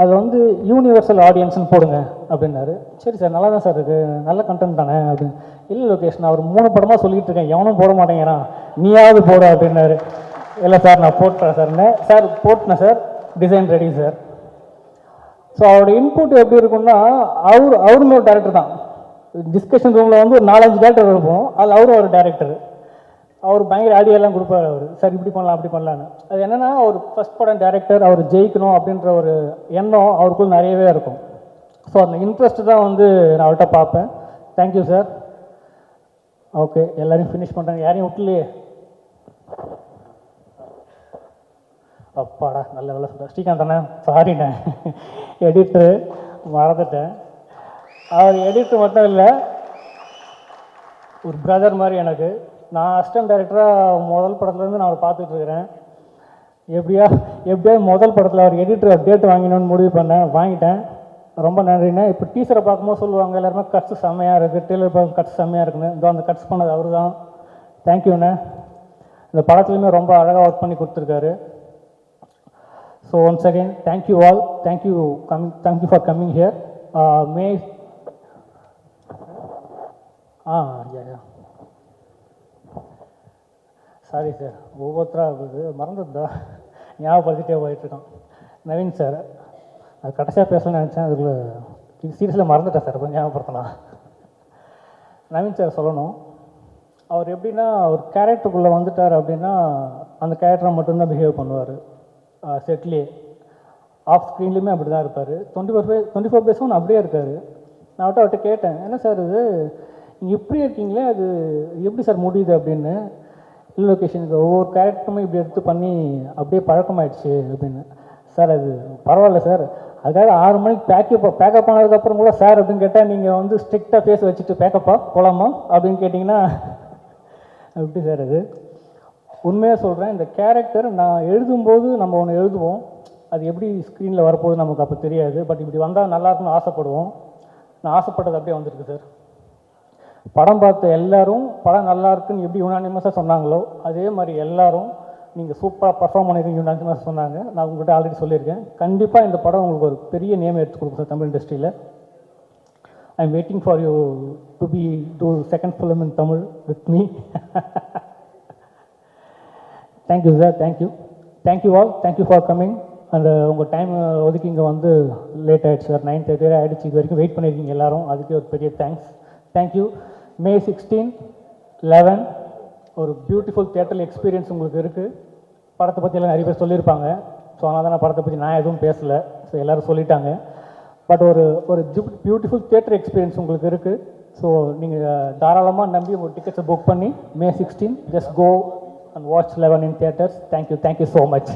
அது வந்து யூனிவர்சல் ஆடியன்ஸ்னு போடுங்க அப்படின்னாரு. சரி சார், நல்லா தான் சார் இருக்குது, நல்ல கண்டென்ட் தானே அப்படின்னு. இல்லை லோகேஷ், நான் ஒரு 3 படமாக சொல்லிகிட்டு இருக்கேன், எவனும் போட மாட்டேங்கிறான், நீயாவது போட அப்படின்னாரு. இல்லை சார் நான் போட்டுறேன் சார்னு. சார் போட்டினேன் sir, design ready sir. So அவரோட இன்புட் எப்படி இருக்குன்னா, அவருமே ஒரு டேரக்டர் தான். டிஸ்கஷன் ரூமில் வந்து ஒரு 4-5 டேரக்டர் இருப்போம், அதில் அவரும் ஒரு டேரக்டர். அவர் பயங்கர ஐடியாலாம் கொடுப்பார். அவர் சார் இப்படி பண்ணலாம் அப்படி பண்ணலான்னு. அது என்னென்னா, அவர் ஃபஸ்ட் படம் டேரக்டர், அவர் ஜெயிக்கணும் அப்படின்ற ஒரு எண்ணம் அவருக்குள்ள நிறையவே இருக்கும். ஸோ அந்த இன்ட்ரெஸ்ட் தான் வந்து நான் அவர்கிட்ட பார்ப்பேன். Thank you sir. ஓகே, எல்லோரையும் ஃபினிஷ் பண்ணுறாங்க, யாரையும் விட்டுலையே. அப்பாடா நல்ல வேலை சொல்கிறேன். ஸ்ரீகாந்த் அண்ணா சாரிண்ணே, எடிட்டரு மறந்துட்டேன். அவர் எடிட்டர் மட்டும் இல்லை, ஒரு பிரதர் மாதிரி எனக்கு. நான் அசிஸ்டன்ட் டைரக்டராக முதல் படத்துலேருந்து நான் அவர் பார்த்துட்ருக்கிறேன். எப்படியா முதல் படத்தில் அவர் எடிட்டர் டேட் வாங்கினோன்னு முடிவு பண்ணேன், வாங்கிட்டேன். ரொம்ப நன்றிண்ணே. இப்போ டீச்சரை பார்க்கும்போது சொல்லுவாங்க எல்லாருமே கட்ஸ் செம்மையாக இருக்குது, டெய்லர் பார்க்க கட்ஸ் செம்மையாக இருக்குன்னு. இதோ அந்த கட்ஸ் பண்ணது அவர் தான். தேங்க்யூண்ணே. இந்த படத்துலையுமே ரொம்ப அழகாக ஒர்க் பண்ணி கொடுத்துருக்காரு. So once again thank you all. Thank you for coming here. May sorry sir, ஒவ்வொருத்தராக இருக்குது மறந்துருந்தா ஞாபகப்படுத்திட்டே போயிட்டுருக்கோம். நவீன் சார், அது கடைசியாக பேசணும்னு நினச்சேன், அதுக்குள்ளே சீரியஸில் மறந்துட்டேன் சார், கொஞ்சம் ஞாபகப்படுத்தலாம். நவீன் சார் சொல்லணும், அவர் எப்படின்னா ஒரு கேரக்டருக்குள்ளே வந்துட்டார் அப்படின்னா அந்த கேரக்டரை மட்டும்தான் பிஹேவ் பண்ணுவார். செட்லேயே ஆஃப் ஸ்க்ரீன்லேயுமே அப்படி தான் இருப்பார். 24 பேஸும் அப்படியே இருக்கார். நான் அவர்கிட்ட கேட்டேன், என்ன சார் இது நீங்கள் இப்படி இருக்கீங்களே, அது எப்படி சார் முடியுது அப்படின்னு. இல்லை லொக்கேஷனுக்கு ஒவ்வொரு கேரக்டருமே இப்படி எடுத்து பண்ணி அப்படியே பழக்கமாயிடுச்சு அப்படின்னு. சார் அது பரவாயில்ல சார், அதுக்காக 6 மணிக்கு பேக்கப் பண்ணதுக்கப்புறம் கூட சார் அப்படின்னு கேட்டால் நீங்கள் வந்து ஸ்ட்ரிக்டாக ஃபேஸ் வச்சுட்டு பேக்கப்பா போகலாமா அப்படின்னு கேட்டிங்கன்னா எப்படி சார் அது. உண்மையாக சொல்கிறேன், இந்த கேரக்டர் நான் எழுதும்போது நம்ம ஒன்று எழுதுவோம், அது எப்படி ஸ்க்ரீனில் வரப்போகுது நமக்கு அப்போ தெரியாது. பட் இப்படி வந்தால் நல்லாயிருக்குன்னு ஆசைப்படுவோம். நான் ஆசைப்பட்டது அப்படியே வந்திருக்கு சார். படம் பார்த்த எல்லாரும் படம் நல்லா இருக்குன்னு எப்படி யுனானிமஸாக சொன்னாங்களோ அதே மாதிரி எல்லாரும் நீங்கள் சூப்பராக பர்ஃபார்ம் பண்ணியிருக்கீங்க யுனானிமஸாக சொன்னாங்க. நான் உங்கள்கிட்ட ஆல்ரெடி சொல்லியிருக்கேன், கண்டிப்பாக இந்த படம் உங்களுக்கு ஒரு பெரிய நேம் எடுத்து கொடுக்கும் சார் தமிழ் இண்டஸ்ட்ரியில். I am waiting for you to be two second film in Tamil with me. Thank you sir, thank you all, thank you for coming. And உங்கள் டைம் ஒதுக்கி இங்கே வந்து லேட் ஆகிடுச்சு சார், 9:30 ஆகிடுச்சு. இது வரைக்கும் வெயிட் பண்ணியிருக்கீங்க எல்லாரும், அதுக்கே ஒரு பெரிய தேங்க்யூ. May 16, 11 ஒரு பியூட்டிஃபுல் தியேட்டர் எக்ஸ்பீரியன்ஸ் உங்களுக்கு இருக்குது. படத்தை பற்றி எல்லாம் நிறைய பேர் சொல்லியிருப்பாங்க. ஸோ அதனால தான் படத்தை பற்றி நான் எதுவும் பேசலை, ஸோ எல்லோரும் சொல்லிட்டாங்க. பட் ஒரு பியூட்டிஃபுல் தியேட்டர் எக்ஸ்பீரியன்ஸ் உங்களுக்கு இருக்குது. ஸோ நீங்கள் தாராளமாக நம்பி உங்கள் டிக்கெட்ஸை புக் பண்ணி May 16 just go and watch 11 in theaters. Thank you so much.